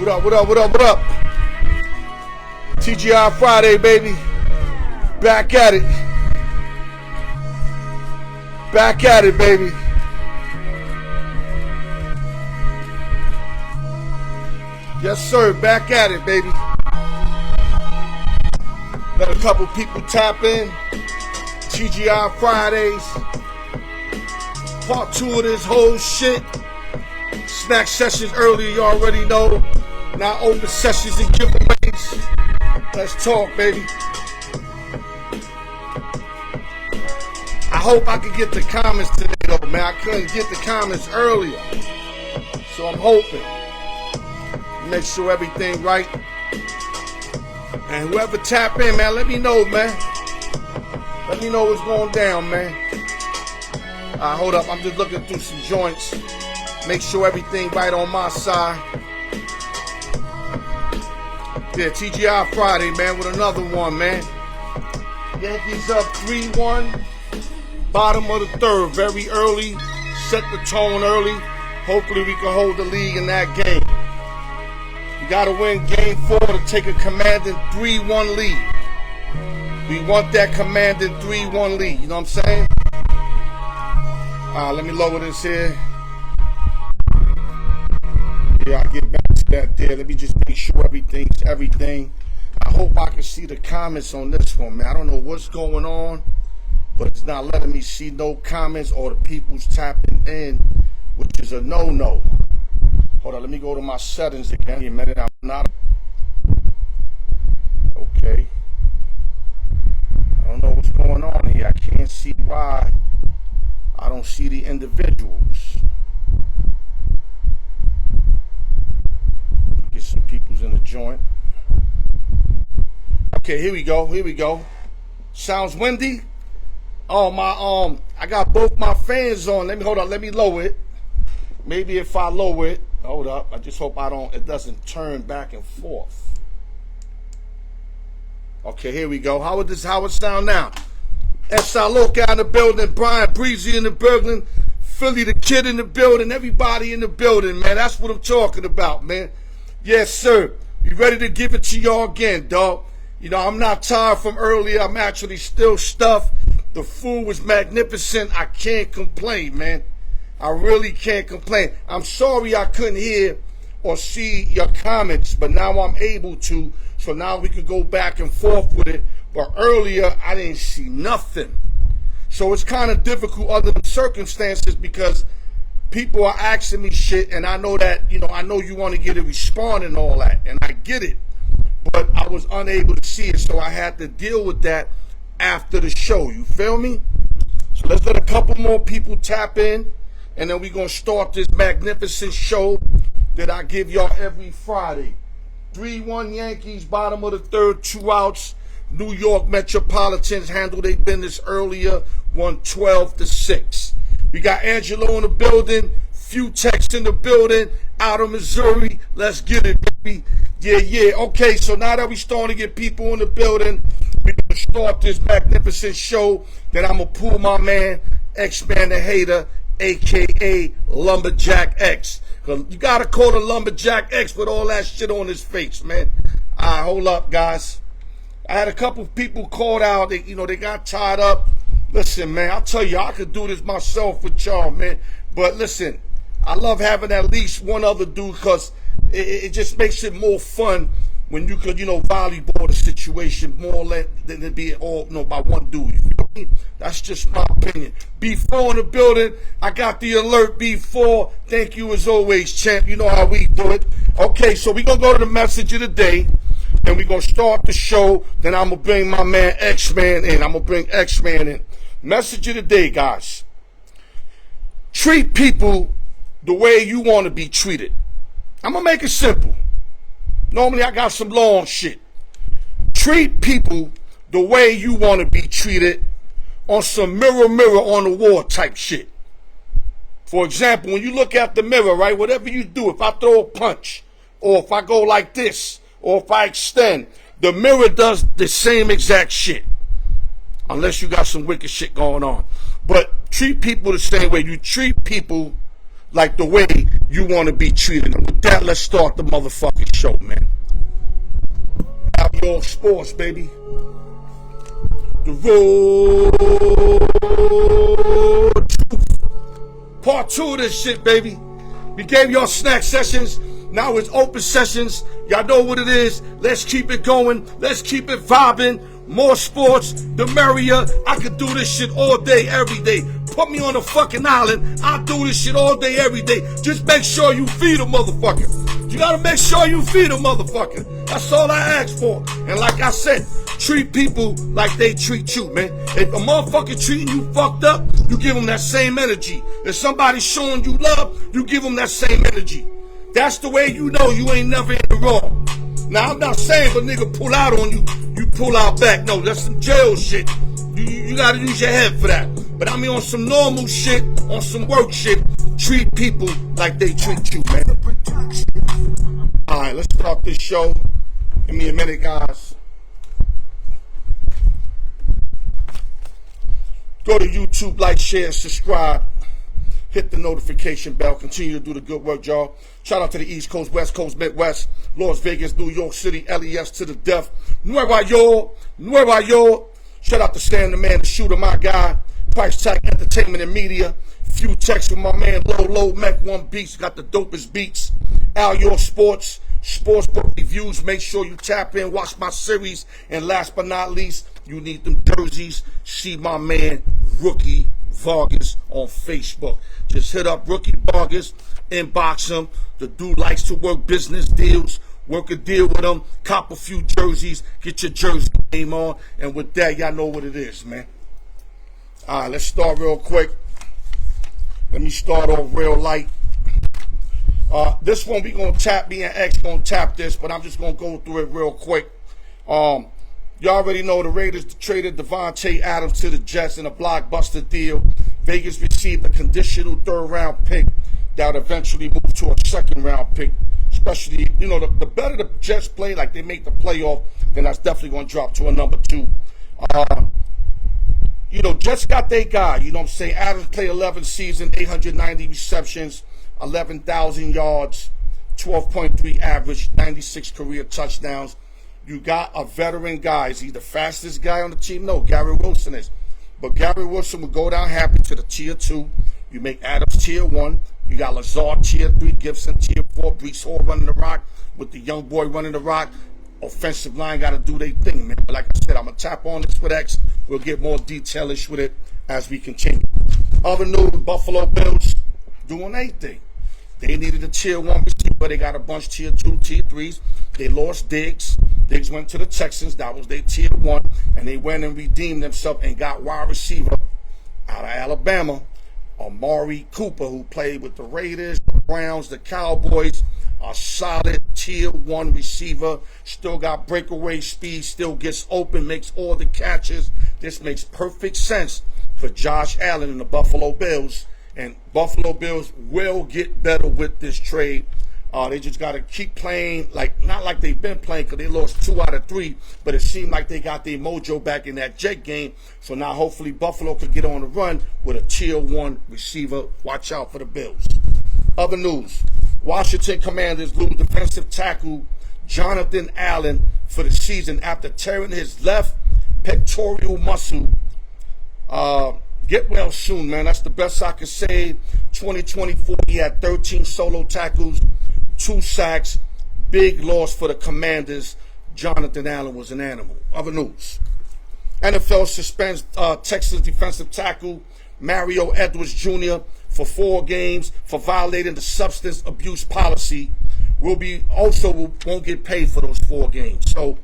What up, what up, what up, what up? TGI Friday, baby. Back at it. Back at it, baby. Yes, sir. Back at it, baby. Let a couple people tap in. TGI Fridays. Part 2 of this whole shit. Snack sessions earlier, you already know. Now open sessions and giveaways. Let's talk, baby. I hope I can get the comments today, though, man. I couldn't get the comments earlier. So I'm hoping. Make sure everything right. And whoever tap in, man, let me know, man. Let me know what's going down, man. Hold up. I'm just looking through some joints. Make sure everything right on my side. Yeah, TGI Friday, man, with another one, man. Yankees up 3-1. Bottom of the third, very early. Set the tone early. Hopefully we can hold the lead in that game. You got to win game 4 to take a commanding 3-1 lead. We want that commanding 3-1 lead. You know what I'm saying? Let me lower this here. Yeah, I'll get back to that there. Let me just make sure everything's everything. I hope I can see the comments on this one, man. I don't know what's going on, but it's not letting me see no comments or the people's tapping in, which is a no-no. Hold on, let me go to my settings again. A minute, I'm not. Okay. I don't know what's going on here. I can't see why I don't see the individuals. Get some people's in the joint. Okay, here we go. Here we go. Sounds windy. Oh, I got both my fans on. Hold on. Let me lower it. Maybe if I lower it, hold up. I just hope it doesn't turn back and forth. Okay, here we go. How it sound now? S.I. Loca in the building, Brian Breezy in the building, Philly the Kid in the building, everybody in the building, man. That's what I'm talking about, man. Yes, sir. We ready to give it to y'all again, dog. You know, I'm not tired from earlier. I'm actually still stuffed. The food was magnificent. I can't complain, man. I really can't complain. I'm sorry I couldn't hear or see your comments, but now I'm able to. So now we could go back and forth with it. But earlier, I didn't see nothing. So it's kind of difficult under the circumstances because people are asking me shit, and I know that, I know you want to get a response and all that, and I get it. But I was unable to see it, so I had to deal with that after the show. You feel me? So let's let a couple more people tap in, and then we're going to start this magnificent show that I give y'all every Friday. 3-1 Yankees, bottom of the third, 2 outs. New York Metropolitans handled their business earlier, won 12-6. We got Angelo in the building, few texts in the building, out of Missouri. Let's get it, baby. Yeah. Okay, so now that we starting to get people in the building, we're going to start this magnificent show. Then I'm going to pull my man, X-Man the Hater, a.k.a. Lumberjack X. You got to call the Lumberjack X with all that shit on his face, man. All right, hold up, guys. I had a couple people called out. They got tied up. Listen, man, I'll tell you, I could do this myself with y'all, man. But listen, I love having at least one other dude because it just makes it more fun when you could, volleyball the situation more than it be all, by one dude. You feel me? That's just my opinion. B4 in the building. I got the alert, B4. Thank you as always, champ. You know how we do it. Okay, so we're going to go to the message of the day. Then we're going to start the show. Then I'm going to bring my man X-Man in. I'm going to bring X-Man in. Message of the day, guys. Treat people the way you want to be treated. I'm going to make it simple. Normally, I got some long shit. Treat people the way you want to be treated on some mirror on the wall type shit. For example, when you look at the mirror, right, whatever you do, if I throw a punch, or if I go like this, or if I extend, the mirror does the same exact shit. Unless you got some wicked shit going on. But treat people the same way. You treat people like the way you want to be treated. And with that, let's start the motherfucking show, man. Out your sports, baby. The road. Part 2 of this shit, baby. We gave y'all snack sessions. Now it's open sessions. Y'all know what it is. Let's keep it going. Let's keep it vibing. More sports, the merrier. I could do this shit all day, every day. Put me on a fucking island. I'll do this shit all day, every day. Just make sure you feed a motherfucker. You gotta make sure you feed a motherfucker. That's all I ask for. And like I said, treat people like they treat you, man. If a motherfucker treating you fucked up, you give them that same energy. If somebody's showing you love, you give them that same energy. That's the way you know you ain't never in the wrong. Now, I'm not saying if a nigga pull out on you, you pull out back. No, that's some jail shit. You gotta use your head for that. But I mean on some normal shit, on some work shit, treat people like they treat you, man. Alright, let's start this show. Give me a minute, guys. Go to YouTube, like, share, subscribe. Hit the notification bell. Continue to do the good work, y'all. Shout out to the East Coast, West Coast, Midwest, Las Vegas, New York City, LES to the death. Nueva York. Shout out to Stan the Man, the shooter, my guy. Price Tag Entertainment and Media. Few texts with my man Low Mech One Beats. Got the dopest beats. Al Your Sports. Sportsbook reviews. Make sure you tap in. Watch my series. And last but not least, you need them jerseys. See my man Rookie Vargas on Facebook. Just hit up Rookie Vargas, inbox him. The dude likes to work business deals. Work a deal with him, cop a few jerseys, get your jersey name on, and with that, y'all know what it is, man. All right, let's start real quick. Let me start off real light. This one we gonna tap. Me and X gonna tap this, but I'm just gonna go through it real quick. You already know the Raiders traded Devontae Adams to the Jets in a blockbuster deal. Vegas received a conditional 3rd-round pick that would eventually move to a 2nd-round pick. Especially, you know, the better the Jets play, like they make the playoff, then that's definitely going to drop to a number 2. You know, Jets got their guy. You know what I'm saying? Adams played 11 seasons, 890 receptions, 11,000 yards, 12.3 average, 96 career touchdowns. You got a veteran guy. Is he the fastest guy on the team? No, Gary Wilson is. But Gary Wilson will go down happy to the tier 2. You make Adams tier 1. You got Lazard tier 3, Gibson tier 4, Brees Hall running the rock with the young boy running the rock. Offensive line got to do their thing, man. But like I said, I'm going to tap on this with X. We'll get more detailish with it as we continue. Other news, Buffalo Bills doing their thing. They needed a tier 1 receiver. They got a bunch tier 2, tier 3s. They lost Diggs. Diggs went to the Texans. That was their tier 1. And they went and redeemed themselves and got wide receiver out of Alabama, Amari Cooper, who played with the Raiders, the Browns, the Cowboys. A solid tier 1 receiver. Still got breakaway speed. Still gets open. Makes all the catches. This makes perfect sense for Josh Allen and the Buffalo Bills. And Buffalo Bills will get better with this trade. They just got to keep playing, like not like they've been playing because they lost 2 out of 3, but it seemed like they got their mojo back in that Jet game. So now hopefully Buffalo could get on the run with a tier 1 receiver. Watch out for the Bills. Other news, Washington Commanders lose defensive tackle Jonathan Allen for the season after tearing his left pectoral muscle. Get well soon, man. That's the best I could say. 2024, he had 13 solo tackles, 2 sacks. Big loss for the Commanders. Jonathan Allen was an animal. Other news. NFL suspends Texas defensive tackle Mario Edwards Jr. for 4 games for violating the substance abuse policy. Won't get paid for those 4 games. So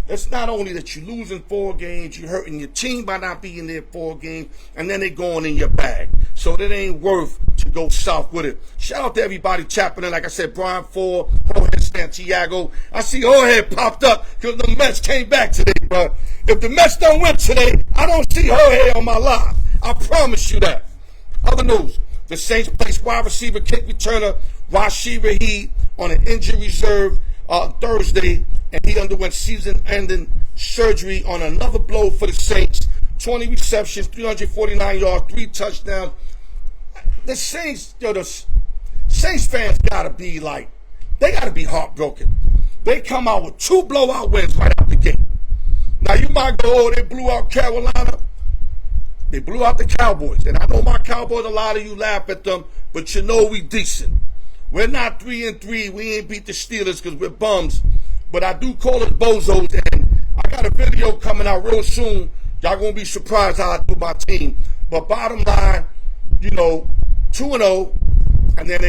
it's not only that you're losing 4 games, you're hurting your team by not being there 4 games, and then they're going in your bag. So it ain't worth to go south with it. Shout out to everybody tapping in. Like I said, Brian Ford, Jorge Santiago. I see Jorge popped up because the Mets came back today, bro. If the Mets don't win today, I don't see Jorge on my live. I promise you that. Other news. The Saints placed wide receiver kick returner Rashid Shaheed on an injury reserve Thursday, and he underwent season-ending surgery on another blow for the Saints. 20 receptions, 349 yards, 3 touchdowns. The Saints, Saints fans gotta be like, they gotta be heartbroken. They come out with 2 blowout wins right out the gate. Now you might go, oh, they blew out Carolina. They blew out the Cowboys. And I know my Cowboys, a lot of you laugh at them, but you know we decent. We're not 3-3. We ain't beat the Steelers because we're bums. But I do call us bozos, and I got a video coming out real soon. Y'all gonna be surprised how I do my team. But bottom line, 2-0, and then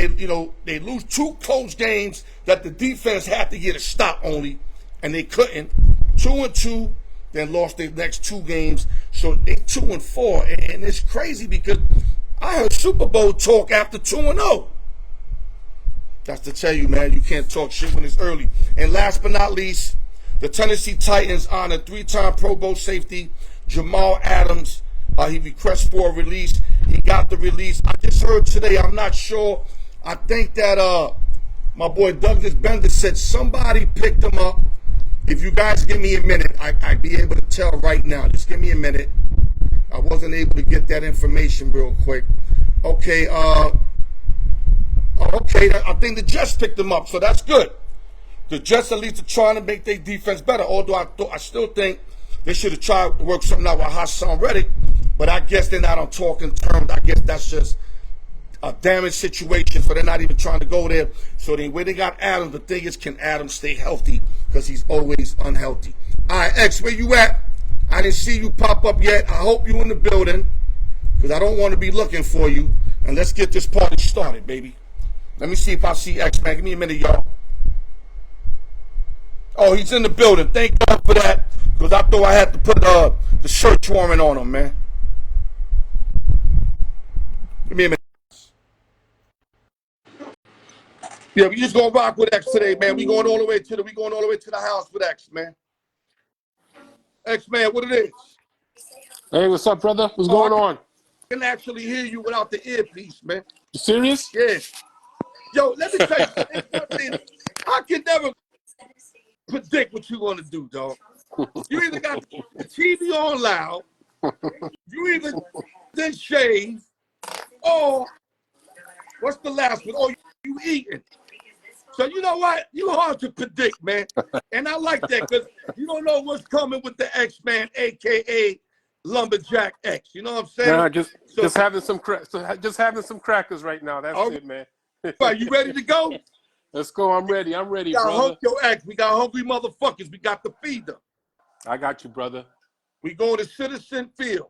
they lose 2 close games that the defense had to get a stop only, and they couldn't. 2-2, then lost their next 2 games, so they 2-4, and it's crazy because I heard Super Bowl talk after 2-0. That's to tell you, man, you can't talk shit when it's early. And last but not least, the Tennessee Titans honored 3-time Pro Bowl safety Jamal Adams. He requested for a release. He got the release. I just heard today, I'm not sure. I think that my boy Douglas Bender said somebody picked him up. If you guys give me a minute, I'd be able to tell right now. Just give me a minute. I wasn't able to get that information real quick. Okay, I think the Jets picked him up, so that's good. The Jets at least are trying to make their defense better, although I still think they should have tried to work something out with Hassan Reddick, but I guess they're not on talking terms. I guess that's just a damaged situation, so they're not even trying to go there. So the way they got Adams, the thing is, can Adams stay healthy? Because he's always unhealthy. All right, X, where you at? I didn't see you pop up yet. I hope you in the building, because I don't want to be looking for you. And let's get this party started, baby. Let me see if I see X, man. Give me a minute, y'all. Oh, he's in the building. Thank God for that, because I thought I had to put the search warrant on him, man. Give me a minute. Yeah, we just gonna rock with X today, man. We going all the way to the house with X, man. X, man, what it is? Hey, what's up, brother? What's going on? I can actually hear you without the earpiece, man. You serious? Yeah. Yo, let me tell you something. I can never predict what you're gonna do, dog. You either got the TV on loud, you either then shave, or what's the last one? Oh, you eating. So you know what? You hard to predict, man. And I like that because you don't know what's coming with the X-Man, a.k.a. Lumberjack X. You know what I'm saying? Nah, just having some crackers right now. That's it, man. Right, you ready to go? Let's go. I'm ready, brother. Yo, X, we got hungry motherfuckers. We got to feed them. I got you, brother. We go to Citizen Field,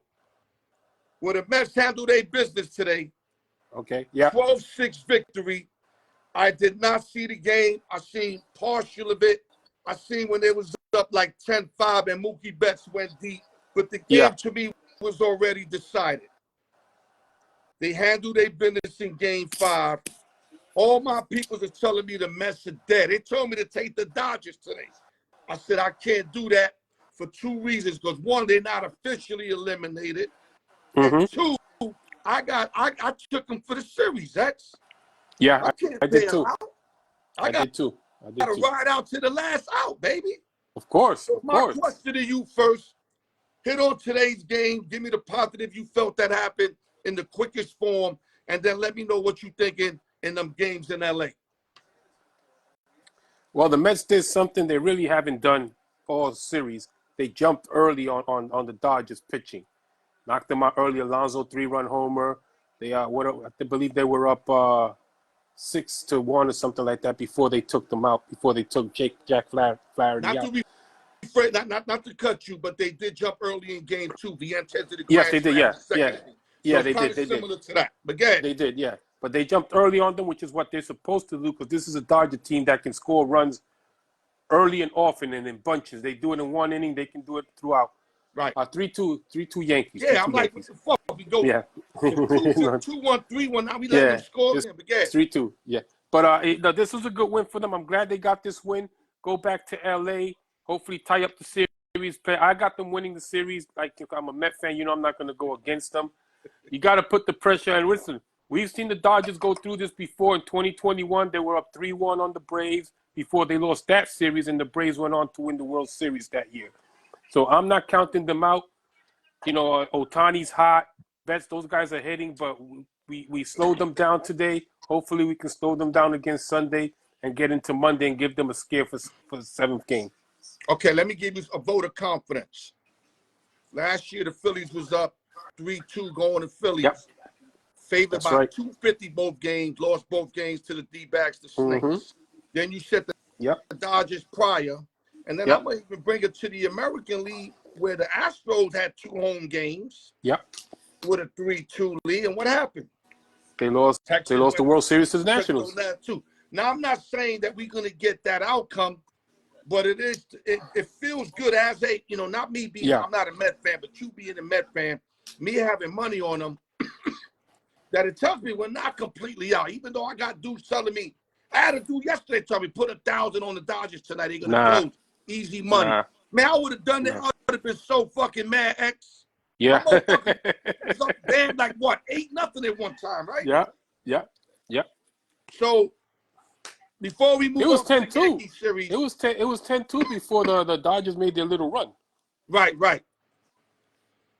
where the Mets handle their business today. Okay, yeah. 12-6 victory. I did not see the game. I seen partial of it. I seen when they was up like 10-5 and Mookie Betts went deep. But the game to me was already decided. They handled their business in game 5. All my people are telling me the Mets are dead. They told me to take the Dodgers today. I said I can't do that for 2 reasons. Because 1, they're not officially eliminated. And 2, I took them for the series, X. Yeah, I did too. I did too. I got to ride out to the last out, baby. Of course. So my question to you first, hit on today's game. Give me the positive you felt that happened in the quickest form, and then let me know what you thinking in them games in L.A. Well, the Mets did something they really haven't done all series. They jumped early on the Dodgers pitching. Knocked them out early. Alonso 3-run homer. I believe they were up 6-1 or something like that before they took them out, before they took Jack Flaherty out. Not to cut you, but they did jump early in game 2. Vientos did the yes, they did. Yeah, they did. Similar to that, but again, they did. Yeah, but they jumped early on them, which is what they're supposed to do, because this is a Dodger team that can score runs early and often and in bunches. They do it in 1 inning. They can do it throughout. Right. 3-2 Yankees. Yeah, I'm like, what the fuck? We go 2-1, 3-1. Now we let them score again. It's 3-2. Yeah. But this was a good win for them. I'm glad they got this win. Go back to L.A. Hopefully tie up the series. I got them winning the series. Like, if I'm a Met fan, I'm not going to go against them. You got to put the pressure. And listen, we've seen the Dodgers go through this before. In 2021, they were up 3-1 on the Braves before they lost that series, and the Braves went on to win the World Series that year. So I'm not counting them out. Otani's hot. Betts, those guys are hitting, but we slowed them down today. Hopefully, we can slow them down again Sunday and get into Monday and give them a scare for the 7th game. Okay, let me give you a vote of confidence. Last year, the Phillies was up 3-2 going to Phillies. Yep. Favored That's by right. 250 both games, lost both games to the D-backs, the Snakes. Mm-hmm. Then you set the Yep. Dodgers prior. And then Yep. I'm going to even bring it to the American League where the Astros had 2 home games. Yep. With a 3-2 lead. And what happened? They lost the World Series to the Nationals. Now, I'm not saying that we're going to get that outcome, but it feels good as a, not me being, I'm not a Met fan, but you being a Met fan, me having money on them, that it tells me we're not completely out. Even though I got dudes telling me, I had a dude yesterday tell me, put 1,000 on the Dodgers tonight. They're going to close. Easy money. Nah. Man, I would have done that. I would have been so fucking mad, X. Yeah. It's up damn like what? 8-0 at one time, right? Yeah. So before we move it was on to the 10-2. Yankee series. It was 10-2 before the Dodgers made their little run. Right.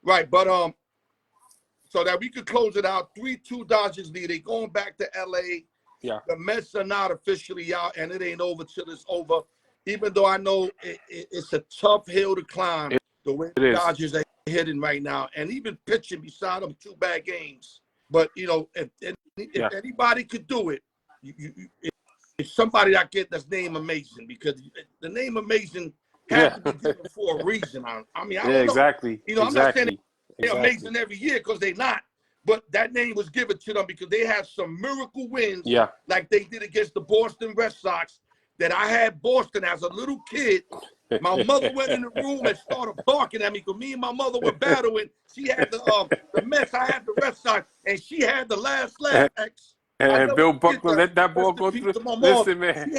But so that we could close it out, 3-2 Dodgers lead. They going back to LA. Yeah. The Mets are not officially out, and it ain't over till it's over. Even though I know it's a tough hill to climb, the way the Dodgers are hitting right now, and even pitching beside them 2 bad games. But if anybody could do it, it's somebody that get that's name Amazing, because the name Amazing has to be given for a reason. I mean, I don't know. Exactly. I'm not saying they're amazing every year, because they're not. But that name was given to them because they have some miracle wins, like they did against the Boston Red Sox. That I had Boston as a little kid. My mother went in the room and started barking at me because me and my mother were battling. She had the Mets, I had the Red Sox, and she had the last X. And Bill Buckner let that ball go through. Listen, man.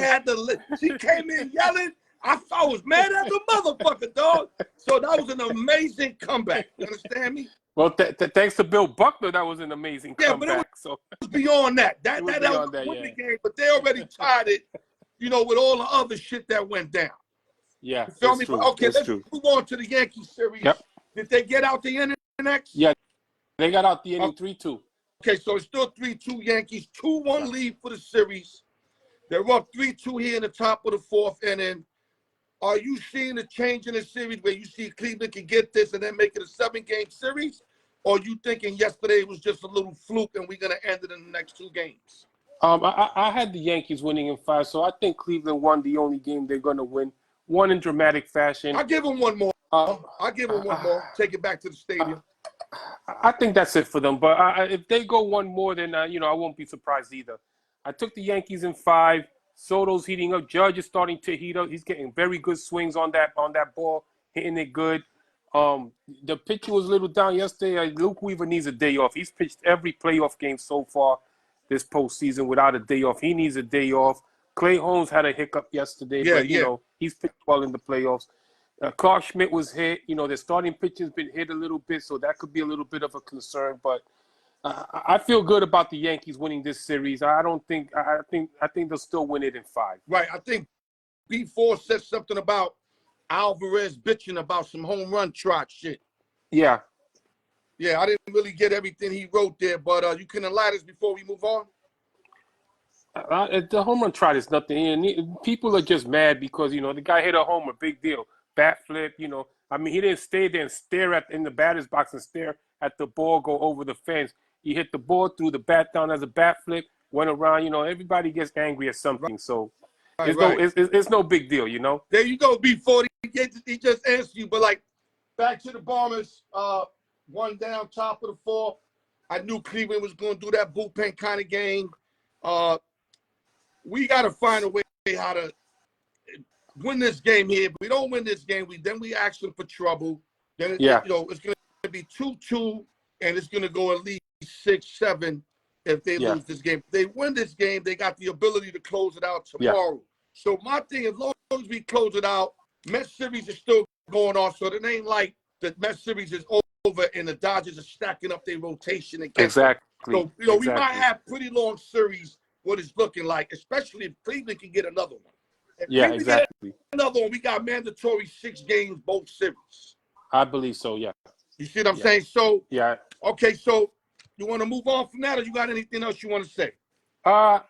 She came in yelling. I was mad at the motherfucker, dog. So that was an amazing comeback. You understand me? Well, thanks to Bill Buckner, that was an amazing comeback. But it was beyond that. That was the game, but they already tied it, with all the other shit that went down. Yeah, you feel me? True. Okay, let's move on to the Yankee series. Yep. Did they get out the inning next? Yeah, they got out the inning 3-2. Okay, so it's still 3-2 Yankees, 2-1 lead for the series. They're up 3-2 here in the top of the 4th inning. Are you seeing a change in the series where you see Cleveland can get this and then make it a 7-game series? Or are you thinking yesterday was just a little fluke and we're going to end it in the next 2 games? I had the Yankees winning in 5, so I think Cleveland won the only game they're going to win. One in dramatic fashion. I'll give them one more. I'll give them one more. Take it back to the stadium. I think that's it for them. But if they go one more, then, I won't be surprised either. I took the Yankees in 5. Soto's heating up. Judge is starting to heat up. He's getting very good swings on that ball, hitting it good. The pitcher was a little down yesterday. Luke Weaver needs a day off. He's pitched every playoff game so far this postseason without a day off. He needs a day off. Clay Holmes had a hiccup yesterday, but he's pitched well in the playoffs. Clark Schmidt was hit. Their starting pitcher's been hit a little bit, so that could be a little bit of a concern. But I feel good about the Yankees winning this series. I think they'll still win it in 5. Right. I think B4 said something about Alvarez bitching about some home run trot shit. Yeah. Yeah, I didn't really get everything he wrote there, but you can enlighten us before we move on. The home run trot is nothing. And people are just mad because, the guy hit a homer, big deal. Bat flip, he didn't stay there and stare in the batter's box and stare at the ball go over the fence. He hit the ball, threw the bat down as a bat flip, went around. Everybody gets angry at something. Right. So it's no big deal, There you go, B40. He just answered you. But, back to the Bombers, 1 down, top of the 4th. I knew Cleveland was going to do that bullpen kind of game. We got to find a way how to win this game here. If we don't win this game, then we ask them for trouble. Then it's going to be 2-2, and it's going to go at least 6-7 if they lose this game. If they win this game, they got the ability to close it out tomorrow. Yeah. So my thing, as long as we close it out, Mets series is still going on. So it ain't like the Mets series is over and the Dodgers are stacking up their rotation again. Exactly. So we might have pretty long series. What it's looking like, especially if Cleveland can get another one. If Cleveland exactly. Get another one, we got mandatory 6 games both series. I believe so. Yeah. You see what I'm saying? So okay. So You want to move on from that, or you got anything else you want to say? I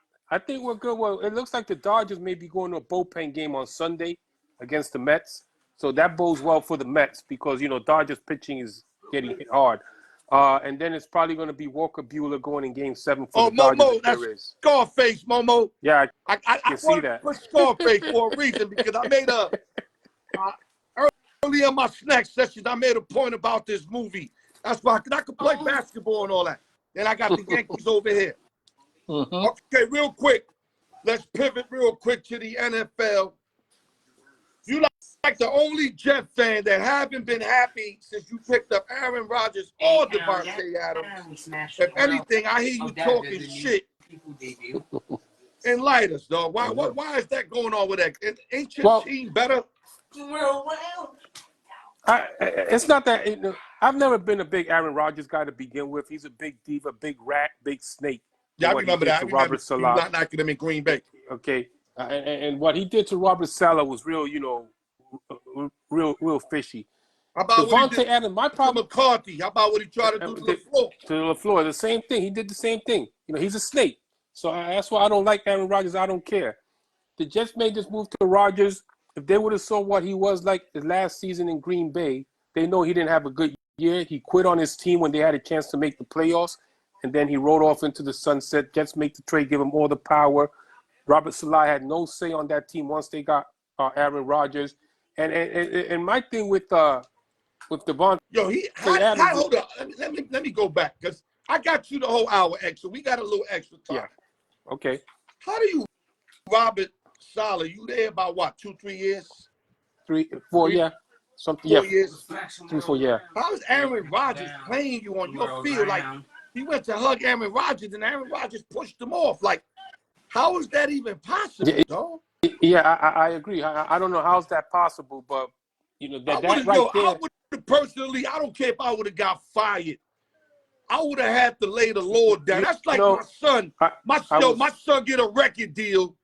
think we're good. Well, it looks like the Dodgers may be going to a bullpen game on Sunday against the Mets. So that bodes well for the Mets because, Dodgers pitching is getting hit hard. And then it's probably going to be Walker Buehler going in Game 7 for the Dodgers Momo, if that's there is. Scarface, Momo. Yeah, I can see wanted that. to put Scarface for a reason because I made early in my snack sessions, I made a point about this movie. That's why I could play basketball and all that. Then I got the Yankees over here. Mm-hmm. Okay, real quick. Let's pivot real quick to the NFL. You like the only Jet fan that haven't been happy since you picked up Aaron Rodgers or Devontae Adams. If anything, I hear you talking shit. Enlighten us, dog. Why is that going on with that? Ain't your team better? It's not that. I've never been a big Aaron Rodgers guy to begin with. He's a big diva, big rat, big snake. Yeah, I remember that. I remember you not knocking him in Green Bay. Okay, and what he did to Robert Saleh was real, real fishy. How about Devontae Adams? My problem. McCarthy. How about what he tried to do to LaFleur? To LaFleur, the same thing. He did the same thing. He's a snake. So that's why I don't like Aaron Rodgers. I don't care. The Jets made this move to Rodgers. If they would have saw what he was like the last season in Green Bay, they know he didn't have a good year. He quit on his team when they had a chance to make the playoffs, and then he rode off into the sunset. Jets make the trade, give him all the power. Robert Saleh had no say on that team once they got Aaron Rodgers. And my thing with Devontae Adams. Hold up. Let me go back because I got you the whole hour extra. We got a little extra time. Yeah. Okay. How do you, Robert Saleh? You there about what? 2-3 years? 3, 4, yeah. Something. 4 years. 3, 4, yeah. How is Aaron Rodgers playing you on your field? Like he went to hug Aaron Rodgers and Aaron Rodgers pushed him off. Like, how is that even possible, dog? Yeah, I agree. I don't know how's that possible, but personally, I don't care if I would have got fired. I would have had to lay the Lord down. That's like my son. My son get a record deal,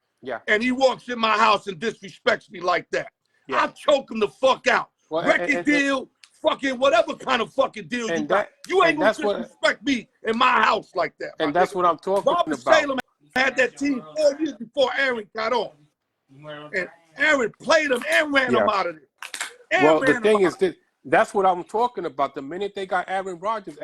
and he walks in my house and disrespects me like that. Yeah. I'll choke him the fuck out. Well, record deal, fucking whatever kind of fucking deal you got. You ain't gonna disrespect me in my house like that. And that's what I'm talking about. Robert Saleh had that team 4 years before Aaron got on. And Aaron played him and ran him out of there. Well, the thing is that that's what I'm talking about. The minute they got Aaron Rodgers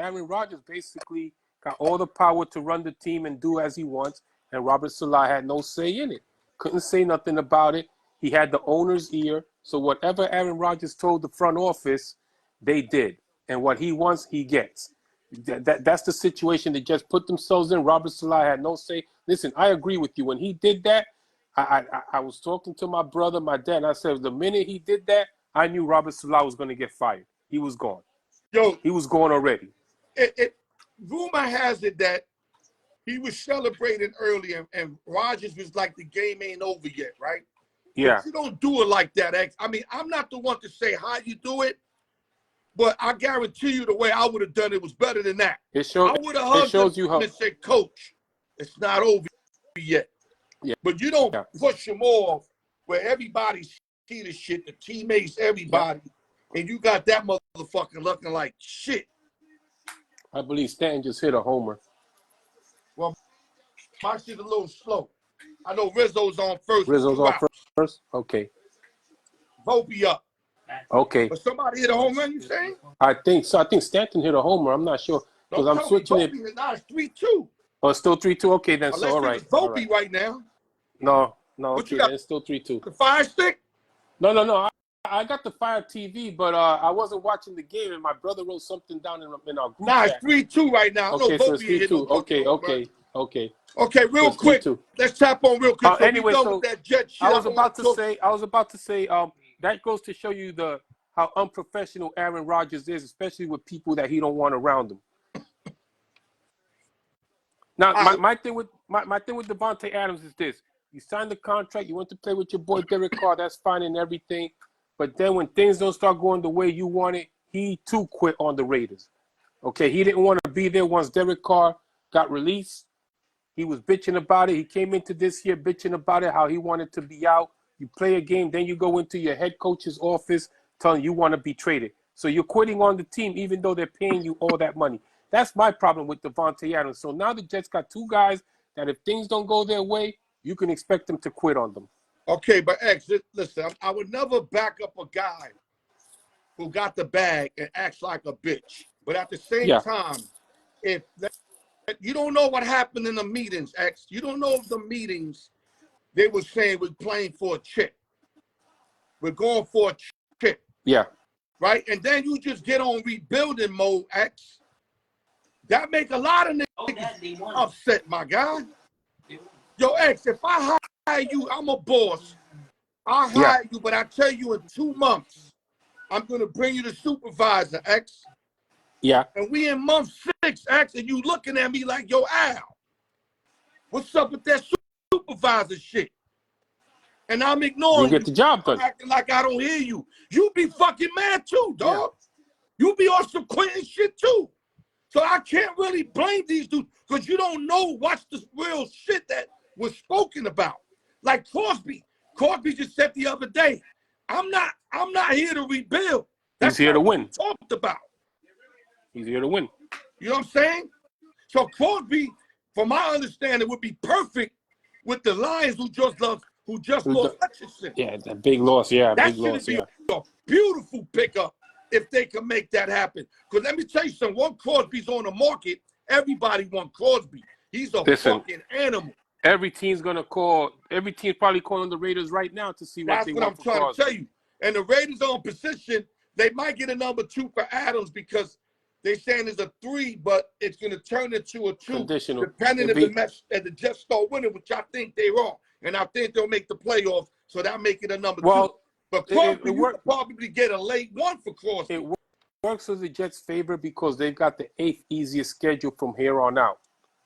basically got all the power to run the team and do as he wants, and Robert Saleh had no say in it. Couldn't say nothing about it. He had the owner's ear. So whatever Aaron Rodgers told the front office, they did. And what he wants, he gets. That's the situation they just put themselves in. Robert Saleh had no say. Listen, I agree with you. When he did that, I was talking to my brother, my dad, and I said the minute he did that, I knew Robert Saleh was going to get fired. He was gone. He was gone already. Rumor has it that he was celebrating early, and Rodgers was like, the game ain't over yet, right? Yeah. But you don't do it like that, X. I mean, I'm not the one to say how you do it, but I guarantee you the way I would have done it was better than that. I would have hugged him and said, Coach, it's not over yet. Yeah. But you don't push him off where everybody see the shit, the teammates, everybody, and you got that motherfucker looking like shit. I believe Stanton just hit a homer. Well, my shit's a little slow. I know Rizzo's on first. Rizzo's on first? Okay. Volpe up. Okay. But somebody hit a home run, you saying? I think so. I think Stanton hit a homer. I'm not sure. Because I'm switching it. Now it's 3-2. Oh, it's still 3-2? Okay, then. Unless so, all right. Volpe right now. No, okay, then it's still 3-2. The Fire Stick? No. I got the Fire TV, but I wasn't watching the game, and my brother wrote something down in our group chat. It's 3-2 right now. Okay, so it's 3-2. Okay, real quick. Let's tap on real quick. Anyway, so that Jet shit, I was about to say, that goes to show you how unprofessional Aaron Rodgers is, especially with people that he don't want around him. Now, my thing with Devontae Adams is this: you signed the contract, you went to play with your boy Derek Carr, that's fine and everything, but then when things don't start going the way you want it, he too quit on the Raiders. Okay, he didn't want to be there once Derek Carr got released. He was bitching about it. He came into this year bitching about it, how he wanted to be out. You play a game, then you go into your head coach's office telling you want to be traded. So you're quitting on the team even though they're paying you all that money. That's my problem with Devontae Adams. So now the Jets got two guys that if things don't go their way, you can expect them to quit on them. Okay, but X, listen, I would never back up a guy who got the bag and acts like a bitch. But at the same time, if you don't know what happened in the meetings, X, you don't know if the meetings they were saying we're playing for a chip. We're going for a chip. Yeah. Right? And then you just get on rebuilding mode, X. That make a lot of niggas upset, my guy. Yo, X, if I hire you, I'm a boss. I'll hire you, but I tell you in 2 months, I'm going to bring you the supervisor, X. Yeah. And we in month 6, X, and you looking at me like, yo, Al, what's up with that supervisor shit? And I'm ignoring you. Get the job done. I'm acting like I don't hear you. You be fucking mad too, dog. Yeah. You be on some Quentin shit too. So I can't really blame these dudes because you don't know what's the real shit that was spoken about. Like Crosby. Crosby just said the other day, I'm not here to rebuild. That's He's here to win. Talked about. He's here to win. You know what I'm saying? So Crosby, from my understanding, would be perfect with the Lions who just lost Hutchinson. Yeah, that big loss. Yeah, that big loss. Be a beautiful pickup if they can make that happen. Because let me tell you something. Once Crosby's on the market, everybody wants Crosby. He's a fucking animal. Every team's probably calling the Raiders right now to see what they want. That's what I'm trying to tell you. And the Raiders on position, they might get a number 2 for Adams because they're saying it's a 3, but it's going to turn into a 2. Conditional. Depending if the Jets start winning, which I think they are. And I think they'll make the playoffs, so that'll make it a number 2. But Crosby, you could probably get a late 1 for Crosby. It works as the Jets' favor because they've got the 8th easiest schedule from here on out.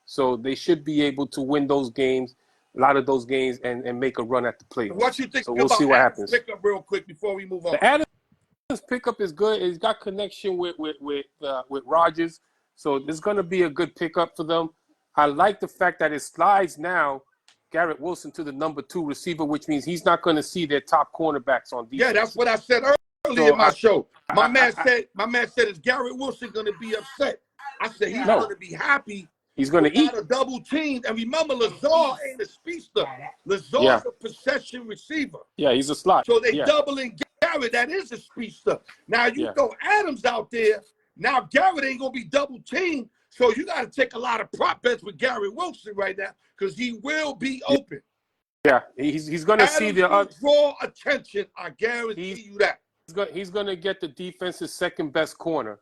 So they should be able to win those games, a lot of those games, and make a run at the playoffs. What you think so we'll see what happens. Pick up real quick before we move on. The Adams pickup is good. It's got connection with Rodgers, so there's going to be a good pickup for them. I like the fact that it slides now Garrett Wilson to the number 2 receiver, which means he's not going to see their top cornerbacks on defense. Yeah, that's what I said earlier in my show. My man said, is Garrett Wilson going to be upset? I said he's going to be happy. He's going to eat. A double team. And remember, Lazard ain't a speedster. Lazard's a possession receiver. Yeah, he's a slot. So they doubling Garrett. That is a speedster. Now you throw Adams out there. Now Garrett ain't going to be double teamed. So you got to take a lot of prop bets with Garrett Wilson right now because he will be open. Yeah, he's going to see the draw attention. I guarantee you that. He's going to get the defense's second best corner.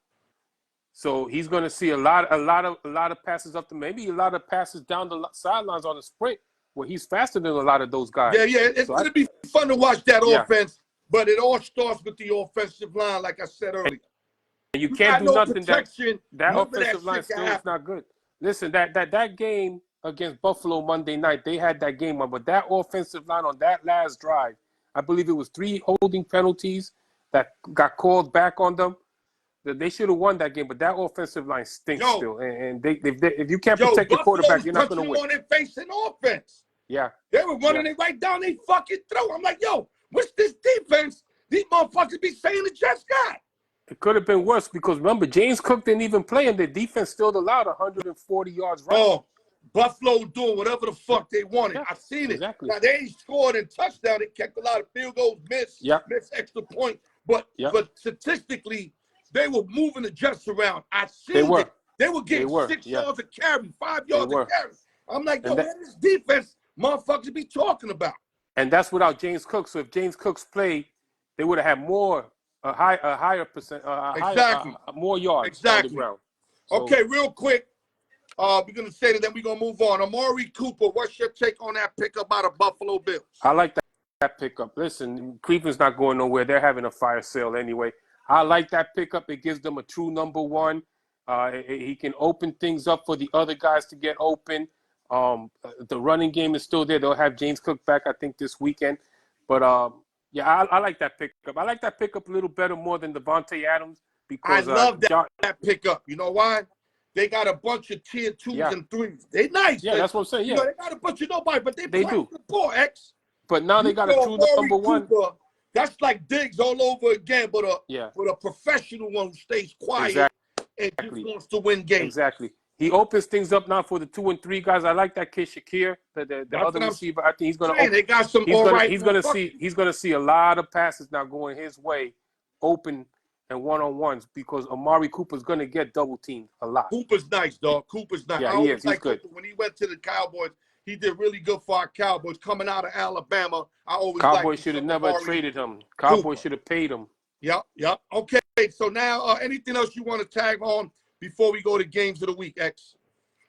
So he's going to see a lot of passes up to maybe a lot of passes down the sidelines on the sprint where he's faster than a lot of those guys. Yeah. It's going to be fun to watch that offense, but it all starts with the offensive line, like I said earlier. And you can't do nothing. That offensive line still is not good. Listen, that game against Buffalo Monday night, they had that game on, but that offensive line on that last drive, I believe it was 3 holding penalties that got called back on them. They should have won that game, but that offensive line stinks still. And if you can't protect your quarterback, you're not going to win. On their face in offense. Yeah. They were running it right down their fucking throat. I'm like, yo, what's this defense these motherfuckers be saying the Jets got? It could have been worse because, remember, James Cook didn't even play, and the defense still allowed 140 yards rushing. Oh, Buffalo doing whatever the fuck they wanted. Yeah, I seen it. Exactly. Now, they ain't scored in touchdown. They kept a lot of field goals, missed extra point. But statistically, they were moving the Jets around. I seen it. They were getting 6 yards of carry, 5 yards of carry. I'm like, yo, what is defense motherfuckers be talking about? And that's without James Cook. So if James Cook's played, they would have had a higher percent, more yards on the ground. So, okay, real quick, we're gonna say that, then we're gonna move on. Amari Cooper, what's your take on that pickup out of Buffalo Bills? I like that pickup. Listen, Cleveland's not going nowhere. They're having a fire sale anyway. I like that pickup. It gives them a true number 1. He can open things up for the other guys to get open. The running game is still there. They'll have James Cook back, I think, this weekend. But I like that pickup. I like that pickup a little better more than Devontae Adams because I love that pickup. You know why? They got a bunch of tier 2s and 3s. They nice. Yeah, that's what I'm saying. Yeah, they got a bunch of nobody, but they do the ball, X. But now they got a true number 1. Cooper, that's like Diggs all over again, but a professional one who stays quiet and just wants to win games. Exactly. He opens things up now for the 2 and 3 guys. I like that kid Shakir, the other receiver. I think he's going to. They got some. He's going to see a lot of passes now going his way, open and one-on-ones, because Amari Cooper's going to get double teamed a lot. Cooper's nice, dog. Cooper's nice. Yeah, he is. He's good. Cooper. When he went to the Cowboys, he did really good for our Cowboys. Coming out of Alabama, I always Cowboys should have never traded him. Cowboys should have paid him. Yep. Okay, so now anything else you want to tag on before we go to games of the week, X?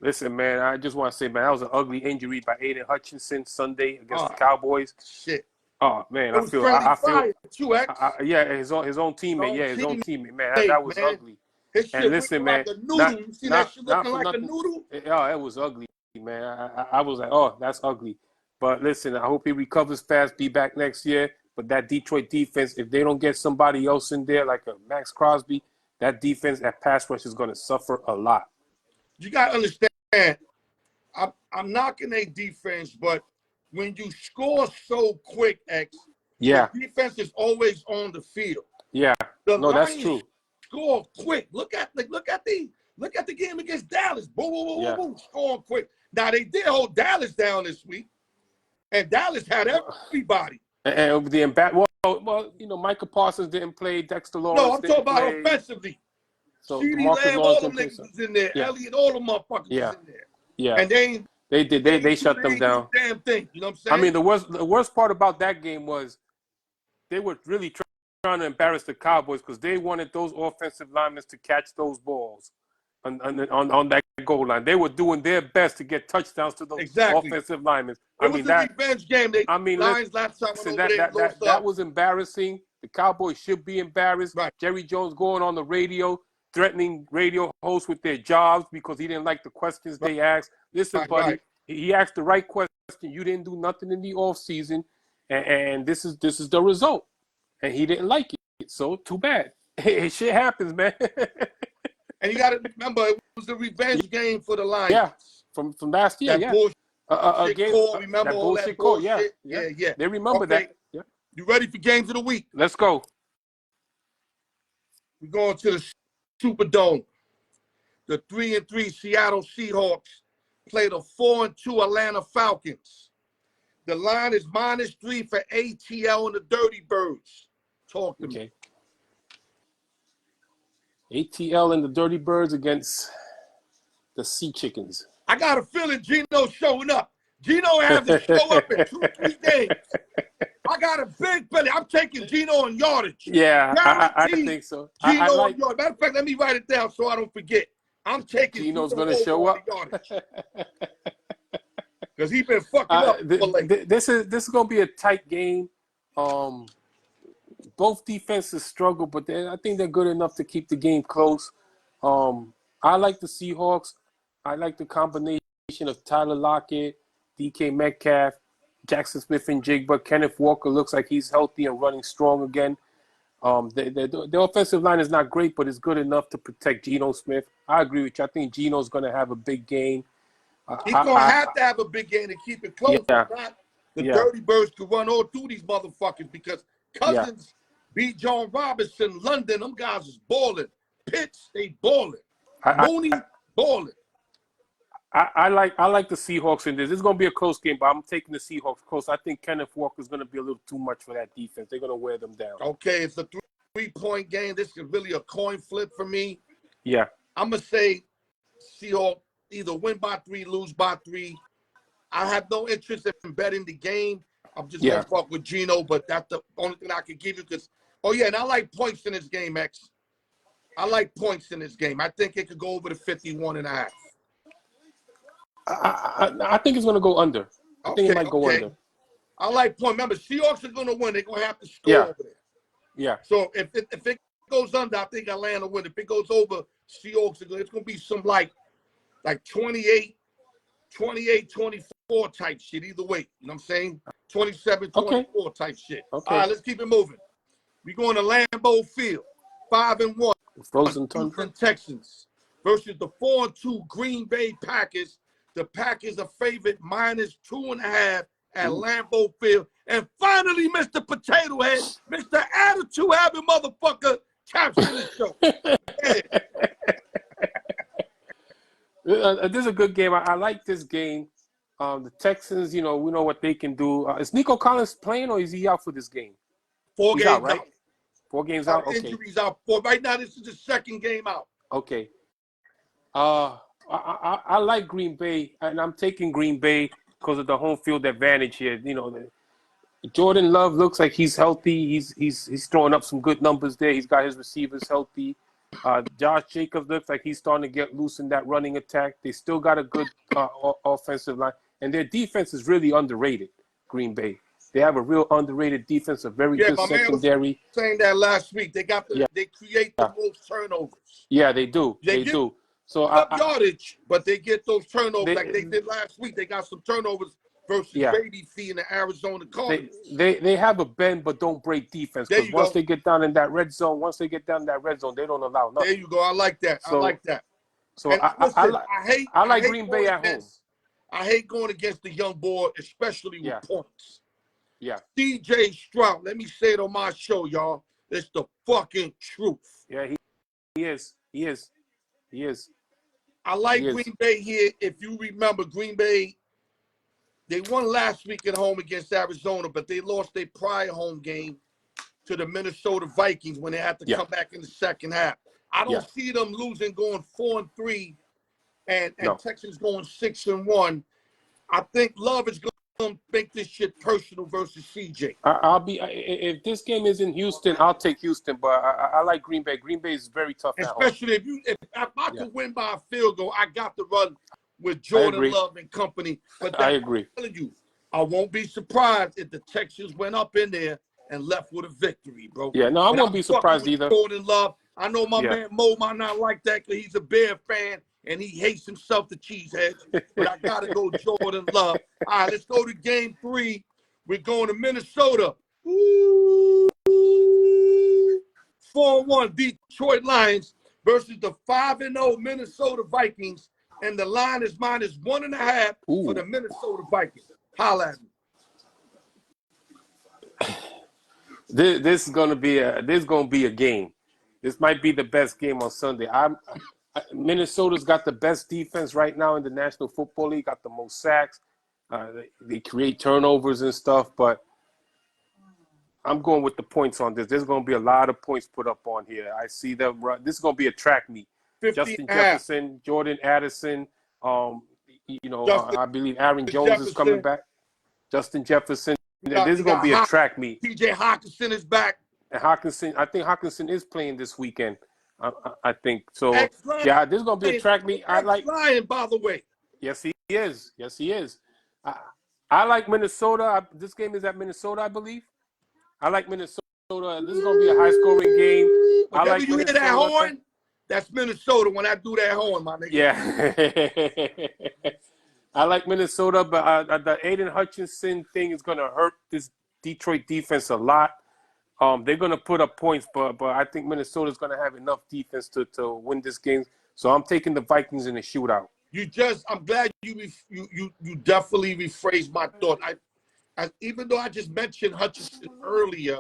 Listen, man, I just want to say, man, that was an ugly injury by Aiden Hutchinson Sunday against the Cowboys. Shit. Oh man, I feel too, X. Yeah, his own teammate. His own teammate. Man, that was ugly. His shit and listen, man, like a noodle. You see that shit looking like a noodle? Oh, it was ugly, man. I was like, oh, that's ugly. But listen, I hope he recovers fast, be back next year. But that Detroit defense, if they don't get somebody else in there like a Max Crosby, that defense, that pass rush is going to suffer a lot. You got to understand, I'm knocking their defense, but when you score so quick, X, the defense is always on the field. Yeah, that's true. Score quick. Look at the game against Dallas. Boom, boom, boom, boom, scoring quick. Now they did hold Dallas down this week, and Dallas had everybody. And well, Micah Parsons didn't play. Dexter Lawrence. No, I'm talking about offensively. So CD Lamb, all them niggas was in there. Elliott, all them motherfuckers was in there. Yeah, and they shut them down. Damn thing, you know what I'm saying? I mean, the worst part about that game was they were really trying to embarrass the Cowboys because they wanted those offensive linemen to catch those balls on that goal line. They were doing their best to get touchdowns to those offensive linemen. It was a revenge game. That was embarrassing. The Cowboys should be embarrassed. Right. Jerry Jones going on the radio, threatening radio hosts with their jobs because he didn't like the questions they asked. Listen, buddy, he asked the right question. You didn't do nothing in the offseason, and this is the result. And he didn't like it. So too bad. Shit happens, man. And you got to remember, it was the revenge game for the Lions. Yeah, from last year. That bullshit call. Remember all that bullshit? Yeah. They remember that. Yeah. You ready for games of the week? Let's go. We're going to the Superdome. The 3-3 Seattle Seahawks play the 4-2 Atlanta Falcons. The line is -3 for ATL and the Dirty Birds. Talk to me. ATL and the Dirty Birds against the Sea Chickens. I got a feeling Gino's showing up. Gino has to show up in 2-3 games. I got a big belly. I'm taking Gino on yardage. Yeah, I think so. Gino on yardage. Matter of fact, let me write it down so I don't forget. I'm taking Gino's going to show up. Because he's been fucking up. This is going to be a tight game. Both defenses struggle, but I think they're good enough to keep the game close. I like the Seahawks. I like the combination of Tyler Lockett, DK Metcalf, Jackson Smith and Jigba. Kenneth Walker looks like he's healthy and running strong again. The offensive line is not great, but it's good enough to protect Geno Smith. I agree with you. I think Geno's going to have a big game. He's going to have to have a big game to keep it close. Yeah. The Dirty Birds could run all through these motherfuckers because Cousins beat John Robinson, London. Them guys is balling. Pitts, they balling. Mooney, balling. I like the Seahawks in this. It's going to be a close game, but I'm taking the Seahawks close. I think Kenneth Walker is going to be a little too much for that defense. They're going to wear them down. Okay, it's a 3-point game. This is really a coin flip for me. Yeah. I'm going to say Seahawks either win by 3, lose by 3. I have no interest in betting the game. I'm just going to fuck with Geno, but that's the only thing I can give you because, and I like points in this game, X. I like points in this game. I think it could go over the 51.5. I think it's going to go under. I think it might go under. I like point. Remember, Seahawks are going to win. They're going to have to score over there. Yeah. So if it goes under, I think Atlanta will win. If it goes over, Seahawks are going. It's going to be some like 28, 24 type shit. Either way, you know what I'm saying? 27, 24 type shit. Okay. All right, let's keep it moving. We're going to Lambeau Field, 5-1. Frozen Tundra Texans versus the 4-2 Green Bay Packers. The Packers are favored -2.5 at Lambeau Field. And finally, Mr. Potato Head, Mr. Attitude having motherfucker, taps in the show. This is a good game. I like this game. The Texans, we know what they can do. Is Nico Collins playing or is he out for this game? 4 He's games out, right? out. 4 games out? Okay. Injuries out. Right now, this is the 2nd game out. Okay. I like Green Bay, and I'm taking Green Bay because of the home field advantage here. Jordan Love looks like he's healthy. He's throwing up some good numbers there. He's got his receivers healthy. Josh Jacobs looks like he's starting to get loose in that running attack. They still got a good offensive line, and their defense is really underrated. Green Bay, they have a real underrated defense, a very good secondary. Man was saying that last week. They create the most turnovers. Yeah, they do. They do. So yardage, but they get those turnovers like they did last week. They got some turnovers versus Baby Fee in the Arizona Cardinals. They have a bend but don't break defense, because once they get down in that red zone, they don't allow nothing. There you go. I like that. So, I like that. So I like Green Bay at home. I hate going against the young boy, especially with points. Yeah. CJ Stroud, let me say it on my show, y'all. It's the fucking truth. Yeah, he is. He is. I like Green Bay here. If you remember, Green Bay, they won last week at home against Arizona, but they lost their prior home game to the Minnesota Vikings when they had to come back in the second half. I don't see them losing, going 4-3, and Texans going 6-1. I think Love is going to make this shit personal versus CJ. If this game is in Houston, I'll take Houston, but I like Green Bay. Green Bay is very tough at home. Especially if I could win by a field goal, I got to run with Jordan Love and company. But I agree. I'm telling you, I won't be surprised if the Texans went up in there and left with a victory, bro. Yeah, no, I won't be surprised either. Jordan Love. I know my man Mo might not like that because he's a Bear fan and he hates himself, the cheesehead. But I got to go Jordan Love. All right, let's go to game 3. We're going to Minnesota. 4-1 Detroit Lions versus the 5-0 Minnesota Vikings. And the line is -1.5 for the Minnesota Vikings. Holla at me. This is gonna be a game. This might be the best game on Sunday. Minnesota's got the best defense right now in the National Football League. Got the most sacks. They create turnovers and stuff, but I'm going with the points on this. There's going to be a lot of points put up on here. I see them run. This is going to be a track meet. Justin Jefferson, Jordan Addison. I believe Aaron Jones is coming back. Justin Jefferson. This is going to be a track meet. TJ Hawkinson is back. And I think Hawkinson is playing this weekend. I think so. Yeah, this is going to be a track meet. I like Lion, by the way. Yes, he is. I like Minnesota. This game is at Minnesota, I believe. I like Minnesota. This is going to be a high-scoring game. Whenever you hear that horn, that's Minnesota when I do that horn, my nigga. Yeah. I like Minnesota, but the Aiden Hutchinson thing is going to hurt this Detroit defense a lot. They're going to put up points, but I think Minnesota's going to have enough defense to win this game. So I'm taking the Vikings in a shootout. I'm glad you definitely rephrased my thought. Even though I just mentioned Hutchinson earlier,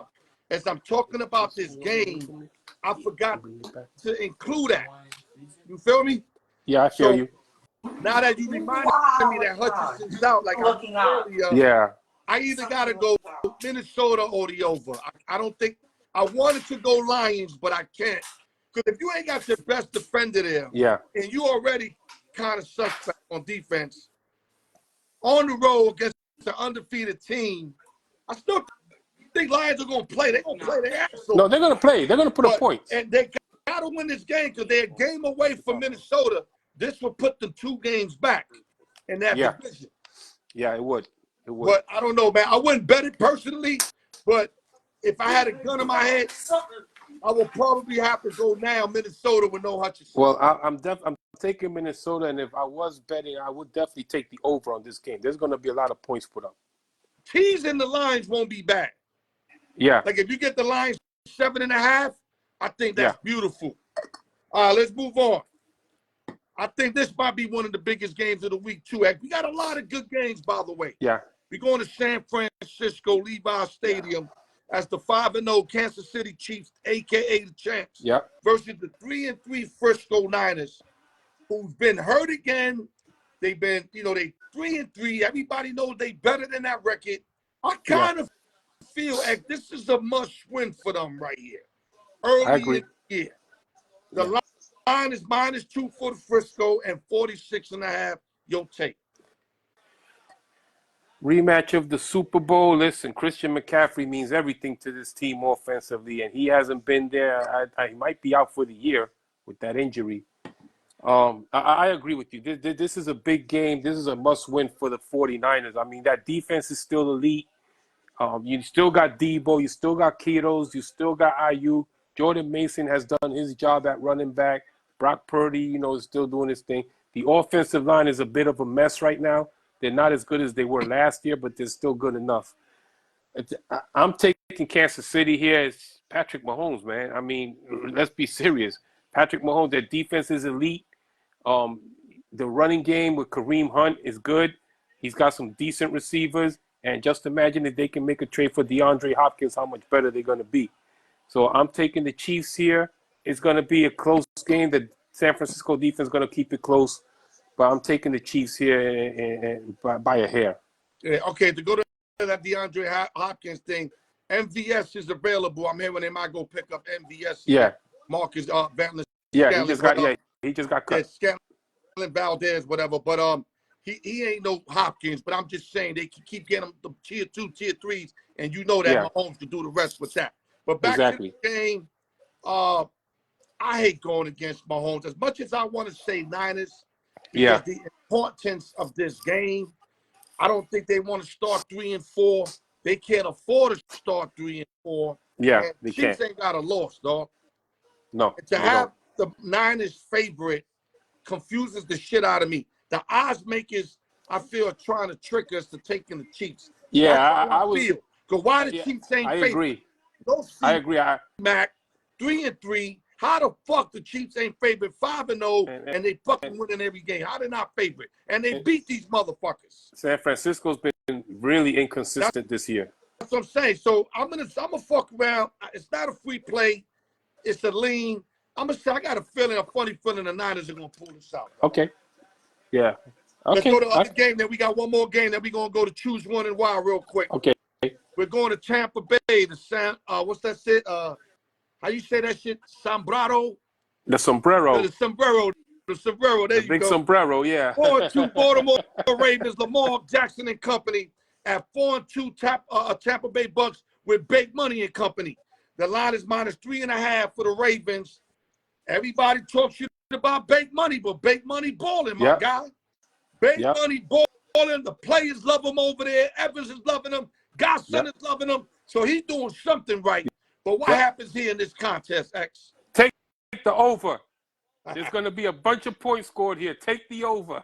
as I'm talking about this game, I forgot to include that. You feel me? Yeah, I feel you. Now that you reminded me that Hutchinson's out, like I said earlier, I either got to go Minnesota or the over. I don't think – I wanted to go Lions, but I can't. Because if you ain't got your best defender there, and you already kind of suspect on defense, on the road against the undefeated team, I still think Lions are going to play. They're going to play their ass off. No, they're going to play. They're going to put up points. And they got to win this game because they're a game away from Minnesota. This will put them 2 games back in that division. Yeah, it would. But I don't know, man. I wouldn't bet it personally, but if I had a gun in my head, I would probably have to go now Minnesota with no Hutchinson. Well, I'm taking Minnesota, and if I was betting, I would definitely take the over on this game. There's going to be a lot of points put up. Teasing the lines won't be bad. Yeah. Like if you get the lines 7.5, I think that's beautiful. All right, let's move on. I think this might be one of the biggest games of the week, too. We got a lot of good games, by the way. Yeah. We're going to San Francisco, Levi Stadium, as the 5-0 Kansas City Chiefs, a.k.a. the Champs, versus the 3-3 Frisco Niners. who's been hurt again. They've been, they 3-3. Everybody knows they better than that record. I kind of feel like this is a must-win for them right here. I Early agree. in the year. The line is -2 for the Frisco and 46.5. You'll take. Rematch of the Super Bowl. Listen, Christian McCaffrey means everything to this team offensively, and he hasn't been there. He might be out for the year with that injury. I agree with you. This is a big game. This is a must-win for the 49ers. I mean, that defense is still elite. You still got Debo. You still got Kittles. You still got Ayuk. Jordan Mason has done his job at running back. Brock Purdy, is still doing his thing. The offensive line is a bit of a mess right now. They're not as good as they were last year, but they're still good enough. I'm taking Kansas City here. It's Patrick Mahomes, man. I mean, let's be serious. Patrick Mahomes, their defense is elite. The running game with Kareem Hunt is good. He's got some decent receivers. And just imagine if they can make a trade for DeAndre Hopkins, how much better they're going to be. So I'm taking the Chiefs here. It's going to be a close game. The San Francisco defense is going to keep it close. But I'm taking the Chiefs here by a hair. Yeah, okay, to go to that DeAndre Hopkins thing, MVS is available. I'm hearing they might go pick up MVS. Yeah. Marcus Valdes. Yeah, he just got cut. Yeah, Scanlon Valdez, whatever. But he ain't no Hopkins. But I'm just saying they can keep getting him the tier 2, tier 3s, and that Mahomes can do the rest with that. But back to the game, I hate going against Mahomes as much as I want to say Niners. Because the importance of this game, I don't think they want to start 3-4. They can't afford to start 3-4. Yeah, and they Chiefs can't. ain't got a loss, dog. No. And to have the Niners favorite confuses the shit out of me. The odds makers, I feel, are trying to trick us to taking the Chiefs. Yeah, That's how I feel. Because why the Chiefs ain't favorite? Agree. I agree. Mac, 3-3. How the fuck the Chiefs ain't favorite 5-0 and they fucking winning every game? How they not favorite? And they beat these motherfuckers. San Francisco's been really inconsistent this year. That's what I'm saying. So I'm gonna fuck around. It's not a free play. It's a lean. I'm gonna say I got a funny feeling the Niners are gonna pull this out. Okay. Yeah. Let's go to the other game. Then we got one more game. Then we gonna go to choose one and wild real quick. Okay. We're going to Tampa Bay. What's that shit? How you say that shit? Sombrero? The sombrero. The sombrero. There you go. Big sombrero, yeah. 4-2 Baltimore Ravens, Lamar Jackson and company at 4-2 Tampa Bay Bucks with big money and company. The line is -3.5 for the Ravens. Everybody talks shit about big money, but big money balling, my guy. Big money balling. The players love him over there. Evans is loving him. Godson is loving him. So he's doing something right. But what happens here in this contest, X? Take the over. There's going to be a bunch of points scored here. Take the over.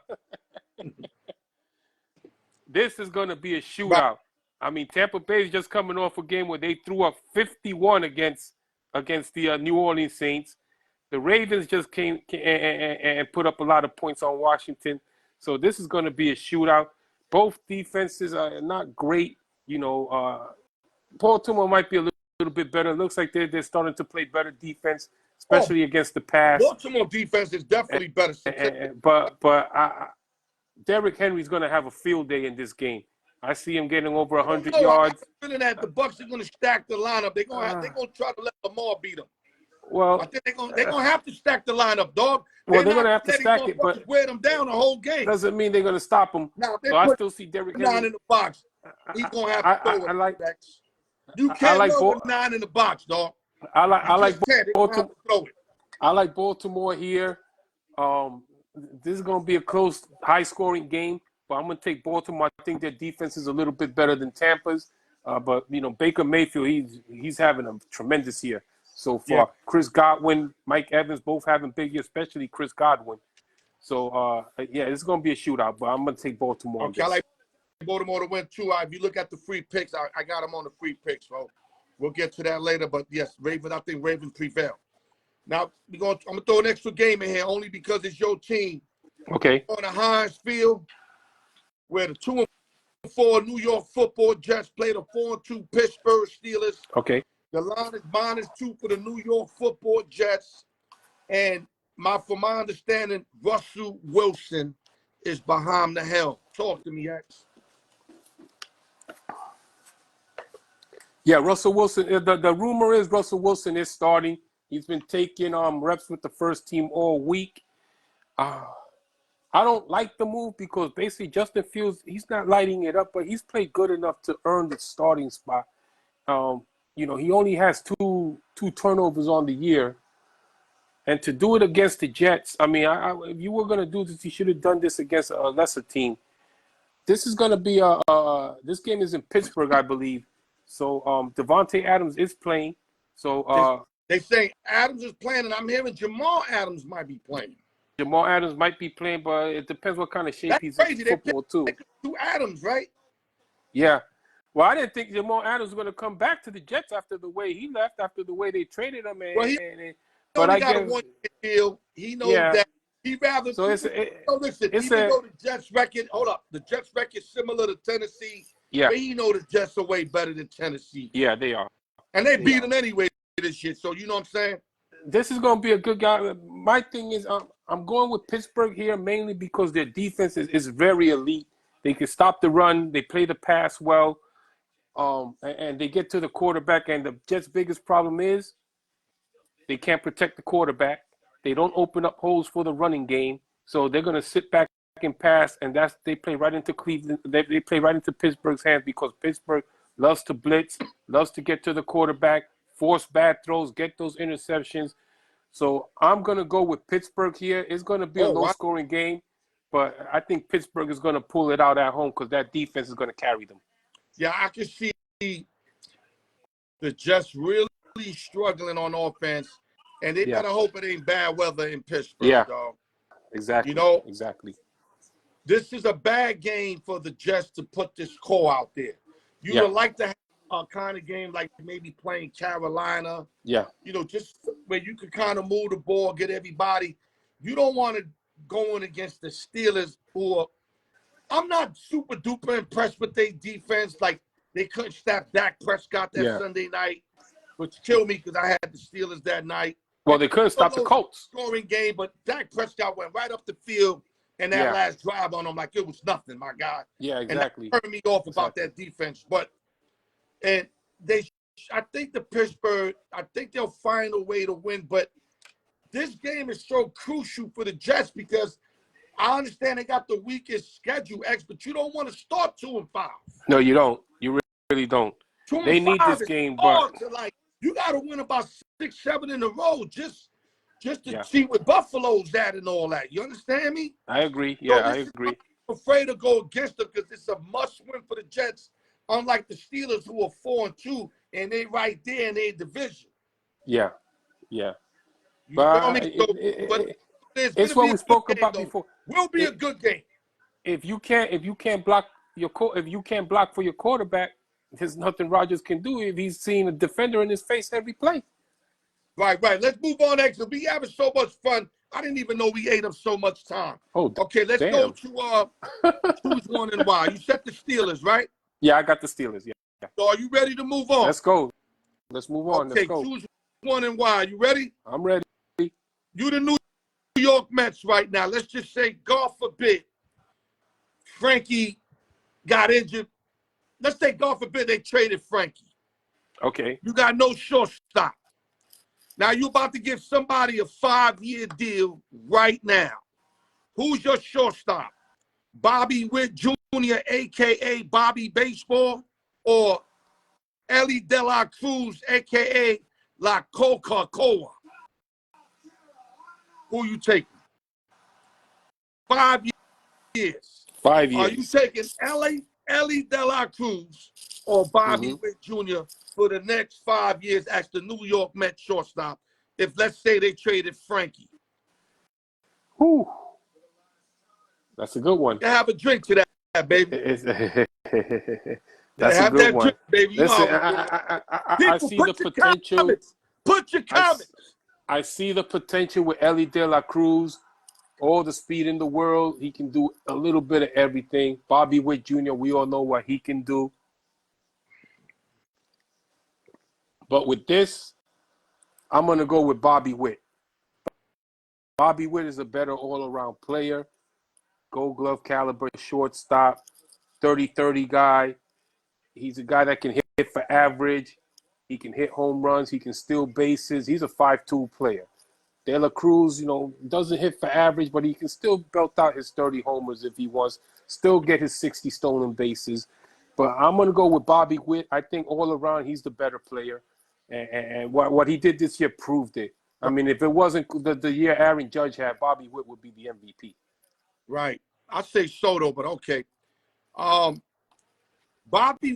This is going to be a shootout. I mean, Tampa Bay is just coming off a game where they threw up 51 against the New Orleans Saints. The Ravens just came and put up a lot of points on Washington. So this is going to be a shootout. Both defenses are not great. Baltimore might be a little bit better. It looks like they're starting to play better defense, especially against the pass. Baltimore defense is definitely better. But Derrick Henry's going to have a field day in this game. I see him getting over 100 yards. I'm feeling that the Bucs are going to stack the lineup. They're going to try to let Lamar beat them. Well, I think they're going to have to stack the lineup, dog. They're going to have to stack it, but wear them down the whole game. Doesn't mean they're going to stop them. Now, so I still see Derrick Henry 9 in the box. He's going to have to throw it. You can't throw with 9 in the box, dog. I like Baltimore. I like Baltimore here. This is going to be a close, high-scoring game, but I'm going to take Baltimore. I think their defense is a little bit better than Tampa's. But Baker Mayfield, he's having a tremendous year so far. Yeah. Chris Godwin, Mike Evans, both having big years, especially Chris Godwin. So it's going to be a shootout, but I'm going to take Baltimore. Okay, I like Baltimore to win too. If you look at the free picks, I got them on the free picks, so we'll get to that later. But yes, Ravens. I think Ravens prevail. Now I'm gonna throw an extra game in here only because it's your team. Okay. On the Heinz Field, where the 2-4 New York Football Jets play the 4-2 Pittsburgh Steelers. Okay. The line is -2 for the New York Football Jets, and from my understanding, Russell Wilson is behind the helm. Talk to me, X. Yeah, Russell Wilson. The rumor is Russell Wilson is starting. He's been taking reps with the first team all week. I don't like the move because basically Justin Fields, he's not lighting it up, but he's played good enough to earn the starting spot. He only has two turnovers on the year. And to do it against the Jets, I mean, if you were going to do this, you should have done this against a lesser team. This is going to be this game is in Pittsburgh, I believe. So Devontae Adams is playing. So they say Adams is playing, and I'm hearing Jamal Adams might be playing. Jamal Adams might be playing, but it depends what kind of shape he's in football too. Two Adams, right? Yeah. Well, I didn't think Jamal Adams was going to come back to the Jets after the way he left, after the way they traded him. But I got a one-year deal. He knows that. He rather. So listen, even though the Jets record, hold up, the Jets record similar to Tennessee. Yeah. But he know the Jets are way better than Tennessee. Yeah, they are. And they beat him anyway. This shit. So you know what I'm saying? This is going to be a good guy. My thing is, I'm going with Pittsburgh here mainly because their defense is very elite. They can stop the run. They play the pass well. And they get to the quarterback. And the Jets' biggest problem is they can't protect the quarterback. They don't open up holes for the running game. So they're going to sit back and pass. And they play right into Cleveland. They play right into Pittsburgh's hands because Pittsburgh loves to blitz, loves to get to the quarterback, force bad throws, get those interceptions. So I'm going to go with Pittsburgh here. It's going to be a low-scoring game, but I think Pittsburgh is going to pull it out at home because that defense is going to carry them. Yeah, I can see the Jets really struggling on offense, and they better hope it ain't bad weather in Pittsburgh, dog. Exactly. Exactly. This is a bad game for the Jets to put this core out there. You would like to have a kind of game like maybe playing Carolina. Yeah. Just where you can kind of move the ball, get everybody. You don't want to go in against the Steelers, I'm not super duper impressed with their defense. Like, they couldn't stop Dak Prescott that Sunday night, which killed me because I had the Steelers that night. Well, they couldn't stop the Colts. Scoring game, but Dak Prescott went right up the field and that last drive on him like it was nothing, my God. Yeah, exactly. And that turned me off about that defense. But I think they'll find a way to win. But this game is so crucial for the Jets because I understand they got the weakest schedule, X, but you don't want to start 2-5. No, you don't. You really don't. They need this game, but you got to win about 6, 7 in a row just to see what Buffalo's at and all that. You understand me? I agree. Yeah, I agree. I'm afraid to go against them because it's a must-win for the Jets, unlike the Steelers who are 4-2 and they right there in their division. Yeah, yeah. But it's what we spoke about before. Will be a good game. If you can't block for your quarterback, there's nothing Rodgers can do if he's seeing a defender in his face every play. Right. Let's move on, X. We having so much fun. I didn't even know we ate up so much time. Oh, okay. Let's go to choose one and why. You set the Steelers, right? Yeah, I got the Steelers. Yeah. So are you ready to move on? Let's go. Let's move on. Okay, let's go. Choose one and why. You ready? I'm ready. You the New York Mets right now. Let's just say, God forbid, Frankie got injured. Let's say, God forbid, they traded Frankie. Okay. You got no shortstop. Now you about to give somebody a 5-year deal right now. Who's your shortstop? Bobby Witt Jr., a.k.a. Bobby Baseball, or Ellie De La Cruz, a.k.a. La Coca-Cola? Who you taking? 5 years. 5 years. Are you taking Ellie De La Cruz or Bobby Witt Jr. for the next 5 years as the New York Mets shortstop if, let's say, they traded Frankie? Whew. That's a good one. You have a drink to that, baby. That's a good one. Drink, baby. Listen, I see the potential. Put your comments. I see the potential with Ellie De La Cruz. All the speed in the world. He can do a little bit of everything. Bobby Witt Jr., we all know what he can do. But with this, I'm going to go with Bobby Witt. Bobby Witt is a better all-around player, Gold Glove caliber shortstop, 30-30 guy. He's a guy that can hit for average. He can hit home runs. He can steal bases. He's a 5-tool player. De La Cruz, doesn't hit for average, but he can still belt out his 30 homers if he wants, still get his 60 stolen bases. But I'm going to go with Bobby Witt. I think all around he's the better player. And what he did this year proved it. I mean, if it wasn't the year Aaron Judge had, Bobby Witt would be the MVP. Right. I say Soto, but okay. Bobby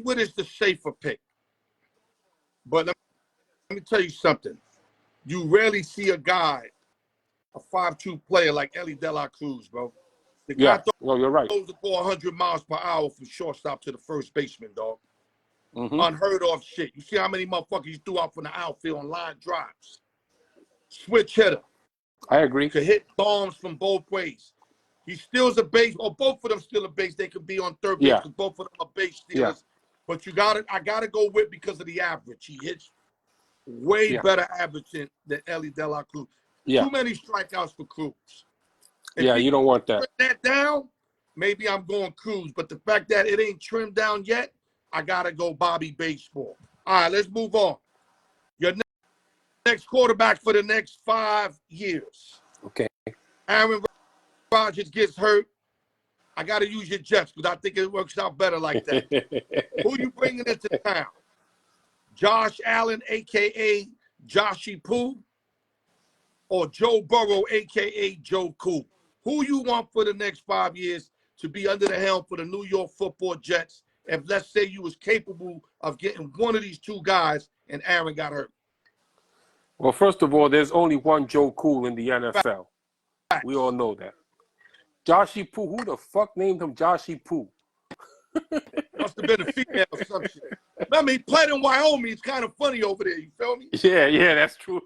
Witt is the safer pick. But let me tell you something. You rarely see a guy, a 5-2 player like Ellie De La Cruz, bro. The guy you're right. throws the ball 100 miles per hour from shortstop to the first baseman, dog. Mm-hmm. Unheard of shit. You see how many motherfuckers he threw out from the outfield on line drives. Switch hitter. I agree. Could hit bombs from both ways. He steals a base, or both of them steal a base. They could be on third base because both of them are base stealers. Yeah. But I gotta go with because of the average. He hits way better average than Ellie De La Cruz. Yeah. Too many strikeouts for Cruz. If you don't want that. Trim that down, maybe I'm going Cruz. But the fact that it ain't trimmed down yet, I gotta go Bobby Baseball. All right, let's move on. Your next quarterback for the next 5 years. Okay. Aaron Rodgers gets hurt. I got to use your Jets because I think it works out better like that. Who you bringing into town? Josh Allen, a.k.a. Joshy Poo, or Joe Burrow, a.k.a. Joe Cool? Who you want for the next 5 years to be under the helm for the New York Football Jets if, let's say, you was capable of getting one of these two guys and Aaron got hurt? Well, first of all, there's only one Joe Cool in the NFL. Facts. We all know that. Joshy Poo, who the fuck named him Joshy Poo? Must have been a female or some shit. Remember, he played in Wyoming. It's kind of funny over there. You feel me? Yeah, that's true.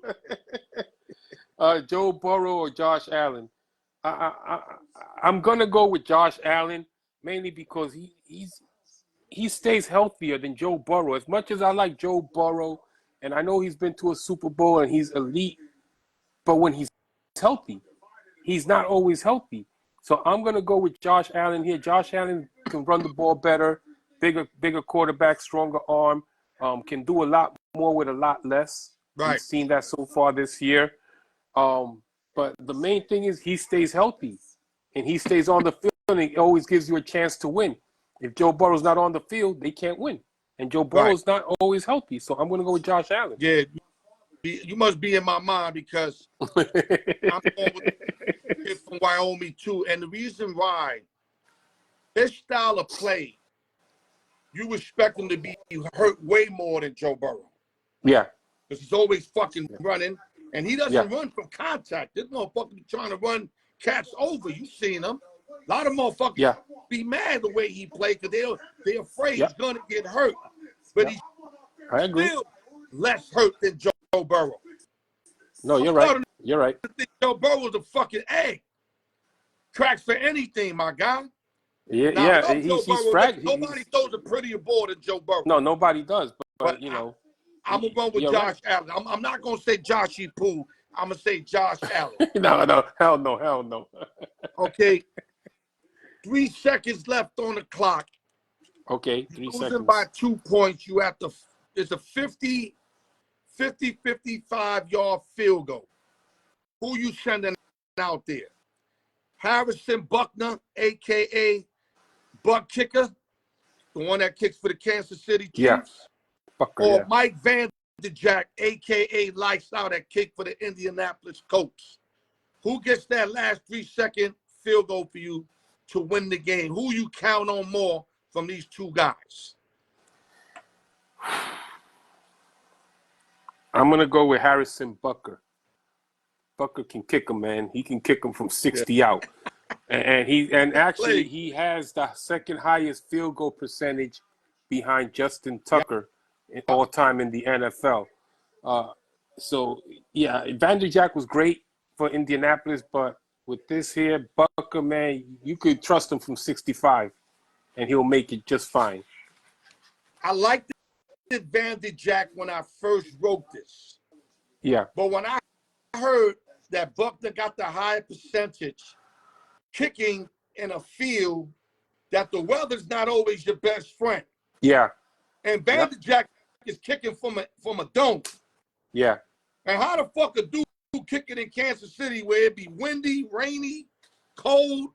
Joe Burrow or Josh Allen? I'm gonna go with Josh Allen mainly because he stays healthier than Joe Burrow. As much as I like Joe Burrow, and I know he's been to a Super Bowl and he's elite, but when he's healthy, he's not always healthy. So I'm going to go with Josh Allen here. Josh Allen can run the ball better, bigger quarterback, stronger arm, can do a lot more with a lot less. Right. We've seen that so far this year. But the main thing is he stays healthy, and he stays on the field, and it always gives you a chance to win. If Joe Burrow's not on the field, they can't win. And Joe Burrow's not always healthy. So I'm going to go with Josh Allen. Yeah, you must be in my mind because I'm going with from Wyoming too, and the reason why this style of play, you expect him to be hurt way more than Joe Burrow. Yeah, because he's always fucking running, and he doesn't run from contact. This motherfucker be trying to run cats over. You seen him? A lot of motherfuckers be mad the way he played because they're afraid he's gonna get hurt, but he's still less hurt than Joe Burrow. No, you're right. You're right. I think Joe Burrow's a fucking egg. Cracks for anything, my guy. Yeah, he's fragile. Nobody throws a prettier ball than Joe Burrow. No, nobody does. But you know, I'm gonna run with Josh Allen. I'm not gonna say Joshy Poo. I'm gonna say Josh Allen. No, hell no. Okay. 3 seconds left on the clock. Okay, 3 seconds. Losing by 2 points. You have to. It's a 55-yard field goal. Who you sending out there? Harrison Buckner, a.k.a. Buck Kicker, the one that kicks for the Kansas City Chiefs, or Mike Vanderjack, a.k.a. Lights Out, that kick for the Indianapolis Colts. Who gets that last 3-second field goal for you to win the game? Who you count on more from these two guys? I'm going to go with Harrison Bucker. Bucker can kick him, man. He can kick him from 60 out. And actually he has the second highest field goal percentage behind Justin Tucker all time in the NFL. So Vanderjack was great for Indianapolis, but with this here, Bucker, man, you could trust him from 65 and he'll make it just fine. I liked Vanderjack when I first wrote this. Yeah. But when I heard that Buckner got the higher percentage kicking in a field that the weather's not always your best friend. Yeah. And Vanderjack is kicking from a dome. Yeah. And how the fuck a dude kicking in Kansas City where it be windy, rainy, cold,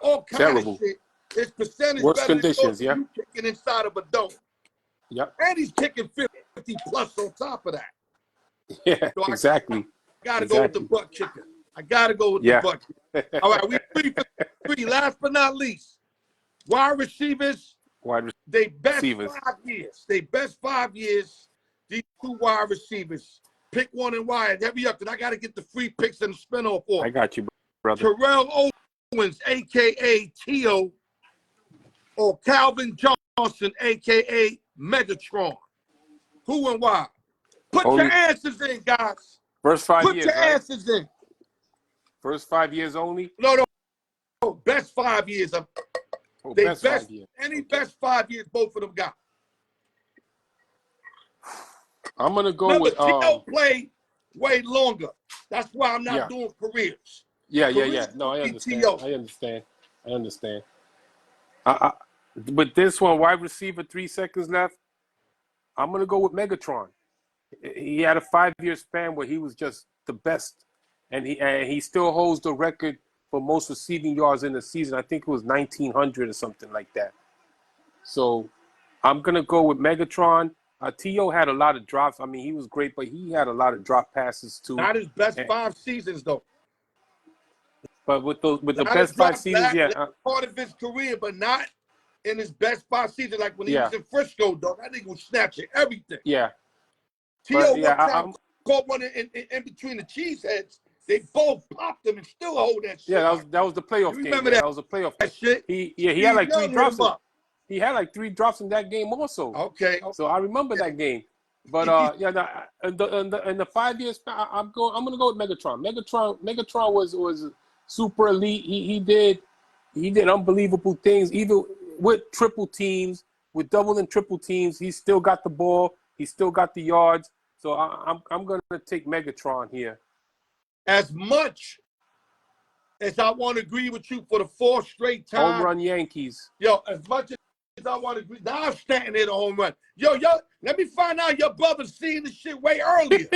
all kind of shit? His percentage worse better conditions, than you kicking inside of a dome. Yep. And he's kicking 50 plus on top of that. Yeah, so exactly. I gotta go with the butt kicker. I gotta go with the butt kicker. All right, we 3 for 3. Last but not least, wide receivers. They best 5 years. They best 5 years. These 2 wide receivers. Pick one and why. Hurry up, because I got to get the free picks and the spinoff off. I got you, brother. Terrell Owens, a.k.a. Tio, or Calvin Johnson, a.k.a. Megatron. Who and why? Put your answers in, guys. First 5 years, Put your answers in. First 5 years only? No. Best 5 years. Best 5 years. Any best 5 years both of them got. I'm going to go with... T.O. played way longer. That's why I'm not doing careers. Yeah. No, I understand. I understand. With this one, wide receiver, 3 seconds left, I'm going to go with Megatron. He had a 5-year span where he was just the best. And he still holds the record for most receiving yards in the season. I think it was 1,900 or something like that. So I'm going to go with Megatron. T.O. had a lot of drops. I mean, he was great, but he had a lot of drop passes too. Not his best 5 seasons, though. But with the best 5 seasons, part of his career, but not in his best 5 seasons. Like when he was in Frisco, dog, that nigga was snatching everything. Yeah. T.O. caught one in between the cheese heads. They both popped him and still hold that shit. Yeah, that was the playoff game. Remember that? That was a playoff game. Shit? He had like 3 drops. He had like 3 drops in that game also. Okay. So I remember that game. But in the 5 years, I'm gonna go with Megatron. Megatron was super elite. He did unbelievable things. Even with triple teams, with double and triple teams, he still got the ball. He still got the yards. So I'm gonna take Megatron here. As much as I want to agree with you for the 4th straight time. Home run Yankees. Yo, as much as I want to agree. Now I'm standing there the home run. Yo, let me find out your brother's seeing this shit way earlier.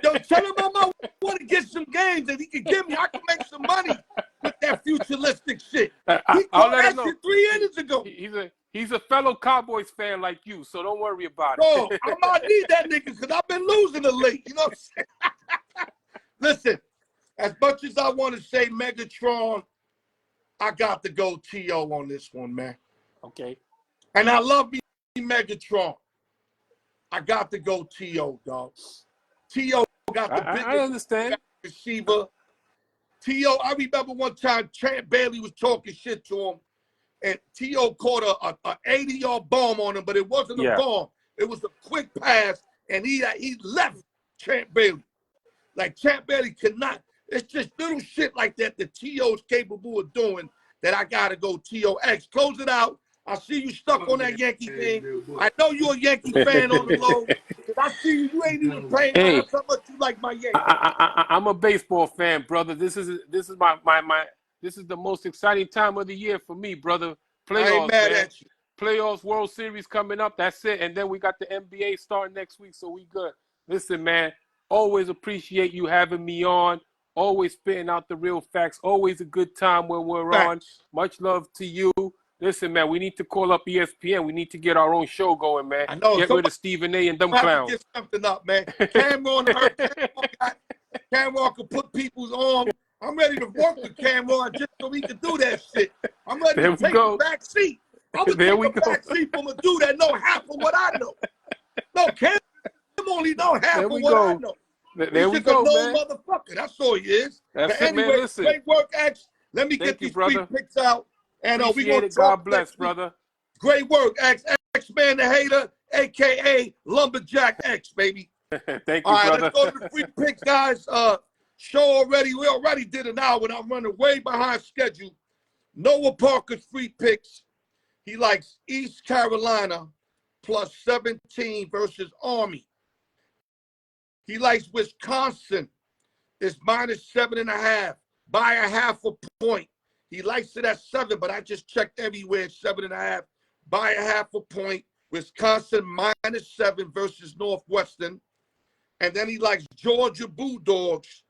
Yo, tell him I might want to get some games that he can give me. I can make some money with that futuristic shit. He caught that shit 3 innings ago. He's a fellow Cowboys fan like you, so don't worry about it. Bro, I might need that nigga because I've been losing of late. You know what I'm saying? Listen, as much as I want to say Megatron, I got to go T.O. on this one, man. Okay. And I love me Megatron. I got to go T.O., dog. T.O. got the biggest I understand. receiver. T.O., I remember one time Champ Bailey was talking shit to him, and T.O. caught a 80-yard bomb on him, but it wasn't a bomb. It was a quick pass, and he left Champ Bailey. Like, Champ Bailey cannot. It's just little shit like that T.O.'s capable of doing that I got to go T.O.X. Close it out. I see you stuck on that Yankee thing. I know you're a Yankee fan on the low. I see you ain't even paying how much you like my Yankees. I'm a baseball fan, brother. This is my this is the most exciting time of the year for me, brother. Playoffs, I ain't mad at you. Playoffs, World Series coming up. That's it. And then we got the NBA starting next week, so we good. Listen, man, always appreciate you having me on. Always spitting out the real facts. Always a good time when we're on. Much love to you. Listen, man, we need to call up ESPN. We need to get our own show going, man. I know. Get rid of Stephen A. and them clowns. Get something up, man. Cameron can put people's on. I'm ready to work with Cameron just so we can do that shit. I'm ready to take the back seat. I'm going to take the back seat from a dude that know half of what I know. No, Cam only know half of what I know. There we go, man. Motherfucker. That's all he is. That's but it, anyway, man. Listen. Great work, X. Let me get these free picks out. And we gonna talk. God bless, brother. Great work, X-Man the Hater, a.k.a. Lumberjack X, baby. Thank you, all right, brother. Let's go to the free picks, guys. Show already. We already did an hour, and I'm running way behind schedule. Noah Parker's free picks. He likes East Carolina plus 17 versus Army. He likes Wisconsin It's minus 7.5. Buy a half a point. He likes it at 7, but I just checked everywhere. 7.5. Buy a half a point. Wisconsin minus 7 versus Northwestern. And then he likes Georgia Bulldogs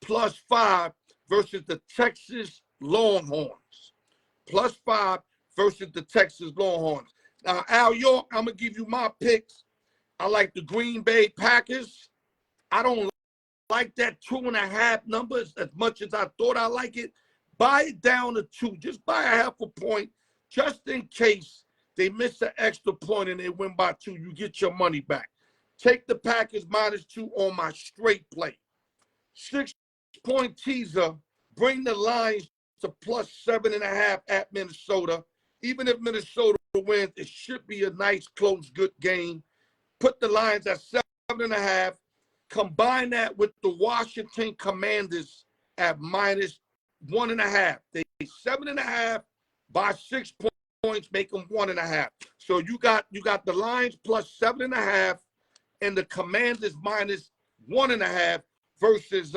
plus 5 versus the Texas Longhorns. Plus 5 versus the Texas Longhorns. Now, Al York, I'm going to give you my picks. I like the Green Bay Packers. I don't like that 2.5 numbers as much as I thought I like it. Buy it down to 2. Just buy a half a point just in case they miss an extra point and they win by 2. You get your money back. Take the Packers minus 2 on my straight play. 6-point teaser. Bring the Lions to plus 7.5 at Minnesota. Even if Minnesota wins, it should be a nice, close, good game. Put the Lions at 7.5. Combine that with the Washington Commanders at minus 1.5. They 7.5 by 6 points, make them 1.5. So you got the Lions plus 7.5 and the Commanders minus 1.5 versus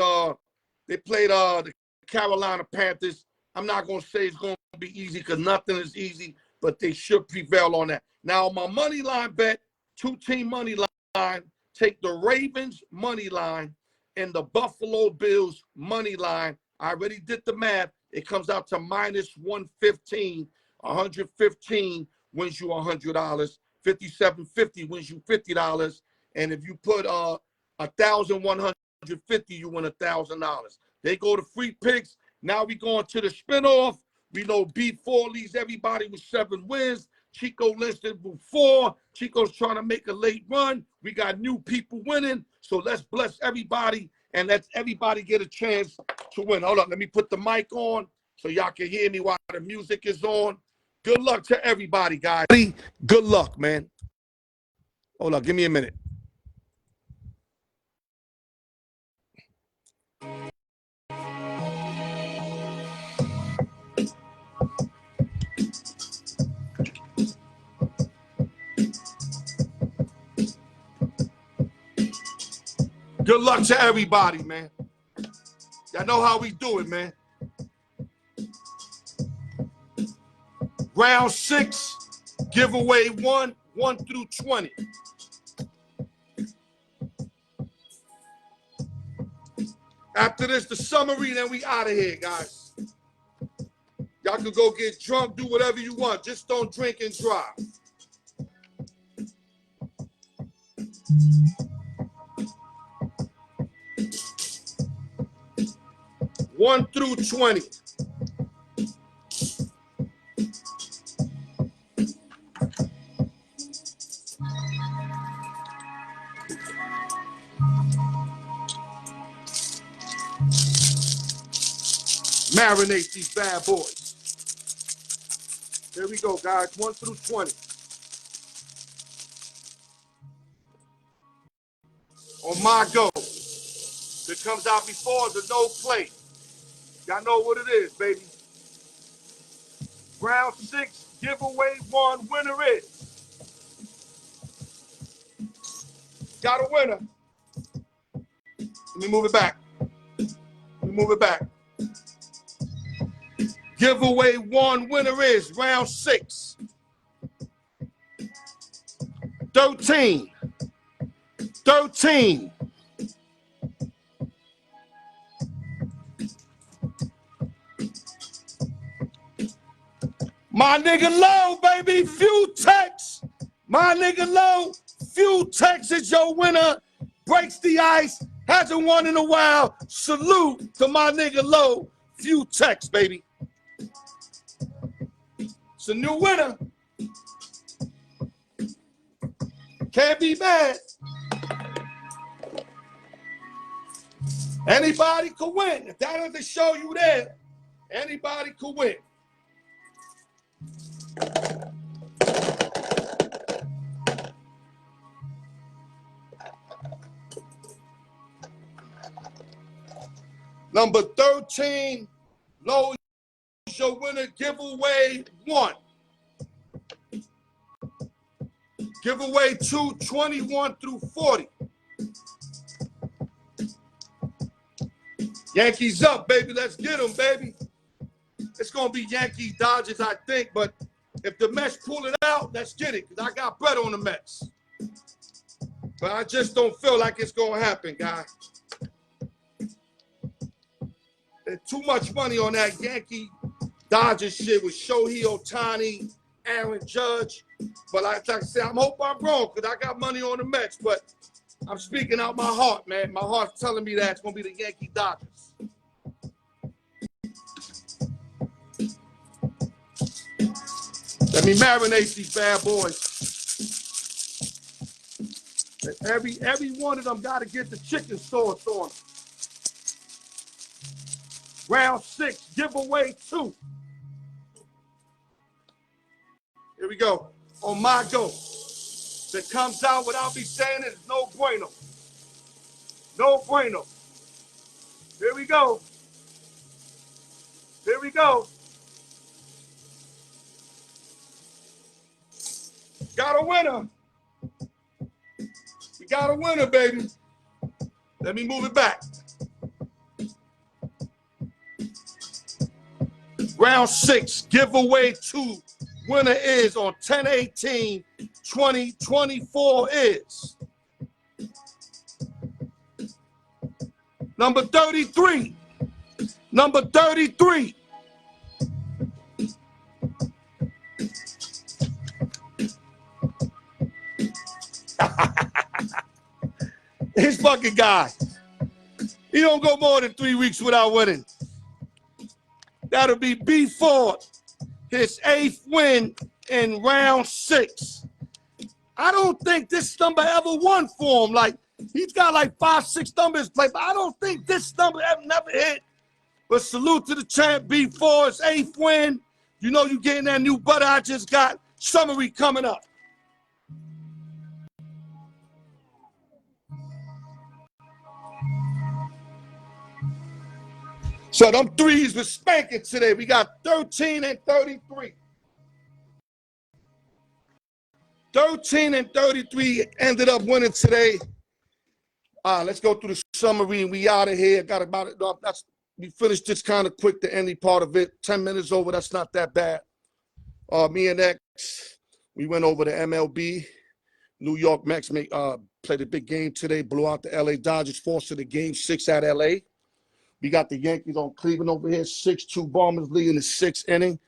they played the Carolina Panthers. I'm not gonna say it's gonna be easy because nothing is easy, but they should prevail on that. Now my money line bet, 2-team money line. Take the Ravens money line and the Buffalo Bills money line. I already did the math. It comes out to minus 115. 115 wins you $100. 57.50 wins you $50. And if you put 1,150, you win $1,000. They go to free picks. Now we going to the spinoff. We know B4 leads everybody with 7 wins. Chico listed with 4. Chico's trying to make a late run. We got new people winning. So let's bless everybody and let everybody get a chance to win. Hold on. Let me put the mic on so y'all can hear me while the music is on. Good luck to everybody, guys. Good luck, man. Hold on. Give me a minute. Good luck to everybody, man. Y'all know how we do it, man. Round 6, giveaway 1 through 20. After this, the summary, then we out of here, guys. Y'all can go get drunk, do whatever you want. Just don't drink and drive. One through 20. Marinate these bad boys. Here we go, guys. 1 through 20. On my go. It comes out before the no play. Y'all know what it is, baby. Round 6, giveaway 1, winner is. Got a winner. Let me move it back. Giveaway 1, winner is round 6. 13. My nigga Low, baby, few texts. My nigga Low, few texts is your winner. Breaks the ice, hasn't won in a while. Salute to my nigga Low, few texts, baby. It's a new winner. Can't be mad. Anybody could win. If that doesn't show you there, anybody could win. Number 13, Low is your winner, giveaway 1. Giveaway 2, 21 through 40. Yankees up, baby. Let's get them, baby. It's going to be Yankee Dodgers, I think. But if the Mets pull it out, let's get it. Because I got bread on the Mets. But I just don't feel like it's going to happen, guys. There's too much money on that Yankee Dodgers shit with Shohei Ohtani, Aaron Judge. But like I said, I'm hoping I'm wrong because I got money on the Mets. But I'm speaking out my heart, man. My heart's telling me that it's going to be the Yankee Dodgers. Let me marinate these bad boys. Every one of them got to get the chicken sauce on them. Round 6, giveaway 2. Here we go. On my go. That comes out without me saying it is no bueno. No bueno. Here we go. Here we go. Got a winner. We got a winner, baby. Let me move it back. Round 6, giveaway 2. Winner is on 10/18/2024 is number 33. Number 33. His fucking guy. He don't go more than 3 weeks without winning. That'll be B Ford, his 8th win in round 6. I don't think this number ever won for him. Like, he's got like 5, 6 numbers played, but I don't think this number ever never hit. But salute to the champ, B Ford's 8th win. You know you getting that new butter I just got. Summary coming up. So them threes were spanking today. We got 13 and 33. 13 and 33 ended up winning today. Let's go through the summary and we out of here. Got about it. We finished this kind of quick, the ending part of it. 10 minutes over. That's not that bad. Me and X, we went over to MLB. New York Mets played a big game today. Blew out the LA Dodgers, forced to the game 6 at LA. We got the Yankees on Cleveland over here, 6-2 Bombers lead in the 6th inning.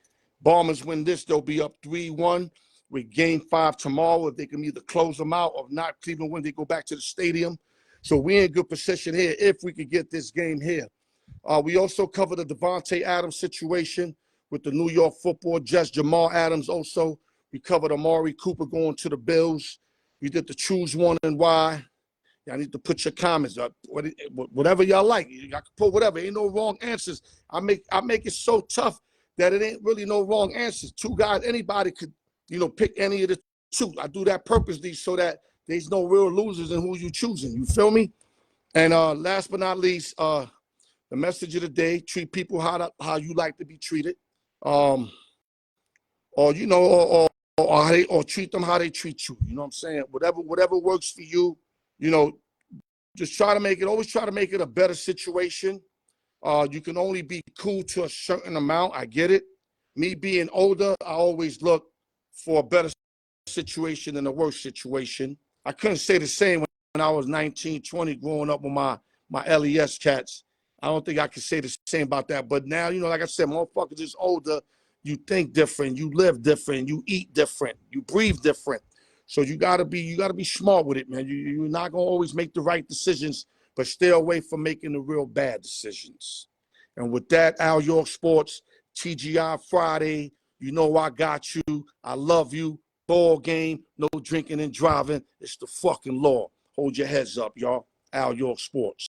Bombers win this, they'll be up 3-1 with game 5 tomorrow. If they can either close them out or not, Cleveland win, they go back to the stadium. So we're in good position here if we could get this game here. We also covered the Devontae Adams situation with the New York Football Jets, Jamal Adams also. We covered Amari Cooper going to the Bills. We did the choose one and why. Y'all need to put your comments up. Whatever y'all like. You can put whatever. Ain't no wrong answers. I make it so tough that it ain't really no wrong answers. 2 guys, anybody could, pick any of the 2. I do that purposely so that there's no real losers in who you choosing. You feel me? And last but not least, the message of the day: treat people how you like to be treated, or treat them how they treat you. You know what I'm saying? Whatever works for you. Just always try to make it a better situation. You can only be cool to a certain amount. I get it. Me being older, I always look for a better situation than a worse situation. I couldn't say the same when I was 19, 20, growing up with my LES cats. I don't think I could say the same about that. But now, like I said, motherfuckers is older. You think different. You live different. You eat different. You breathe different. So you gotta be smart with it, man. You're not gonna always make the right decisions, but stay away from making the real bad decisions. And with that, Al York Sports, TGI Friday. You know I got you. I love you. Ball game, no drinking and driving. It's the fucking law. Hold your heads up, y'all. Al York Sports.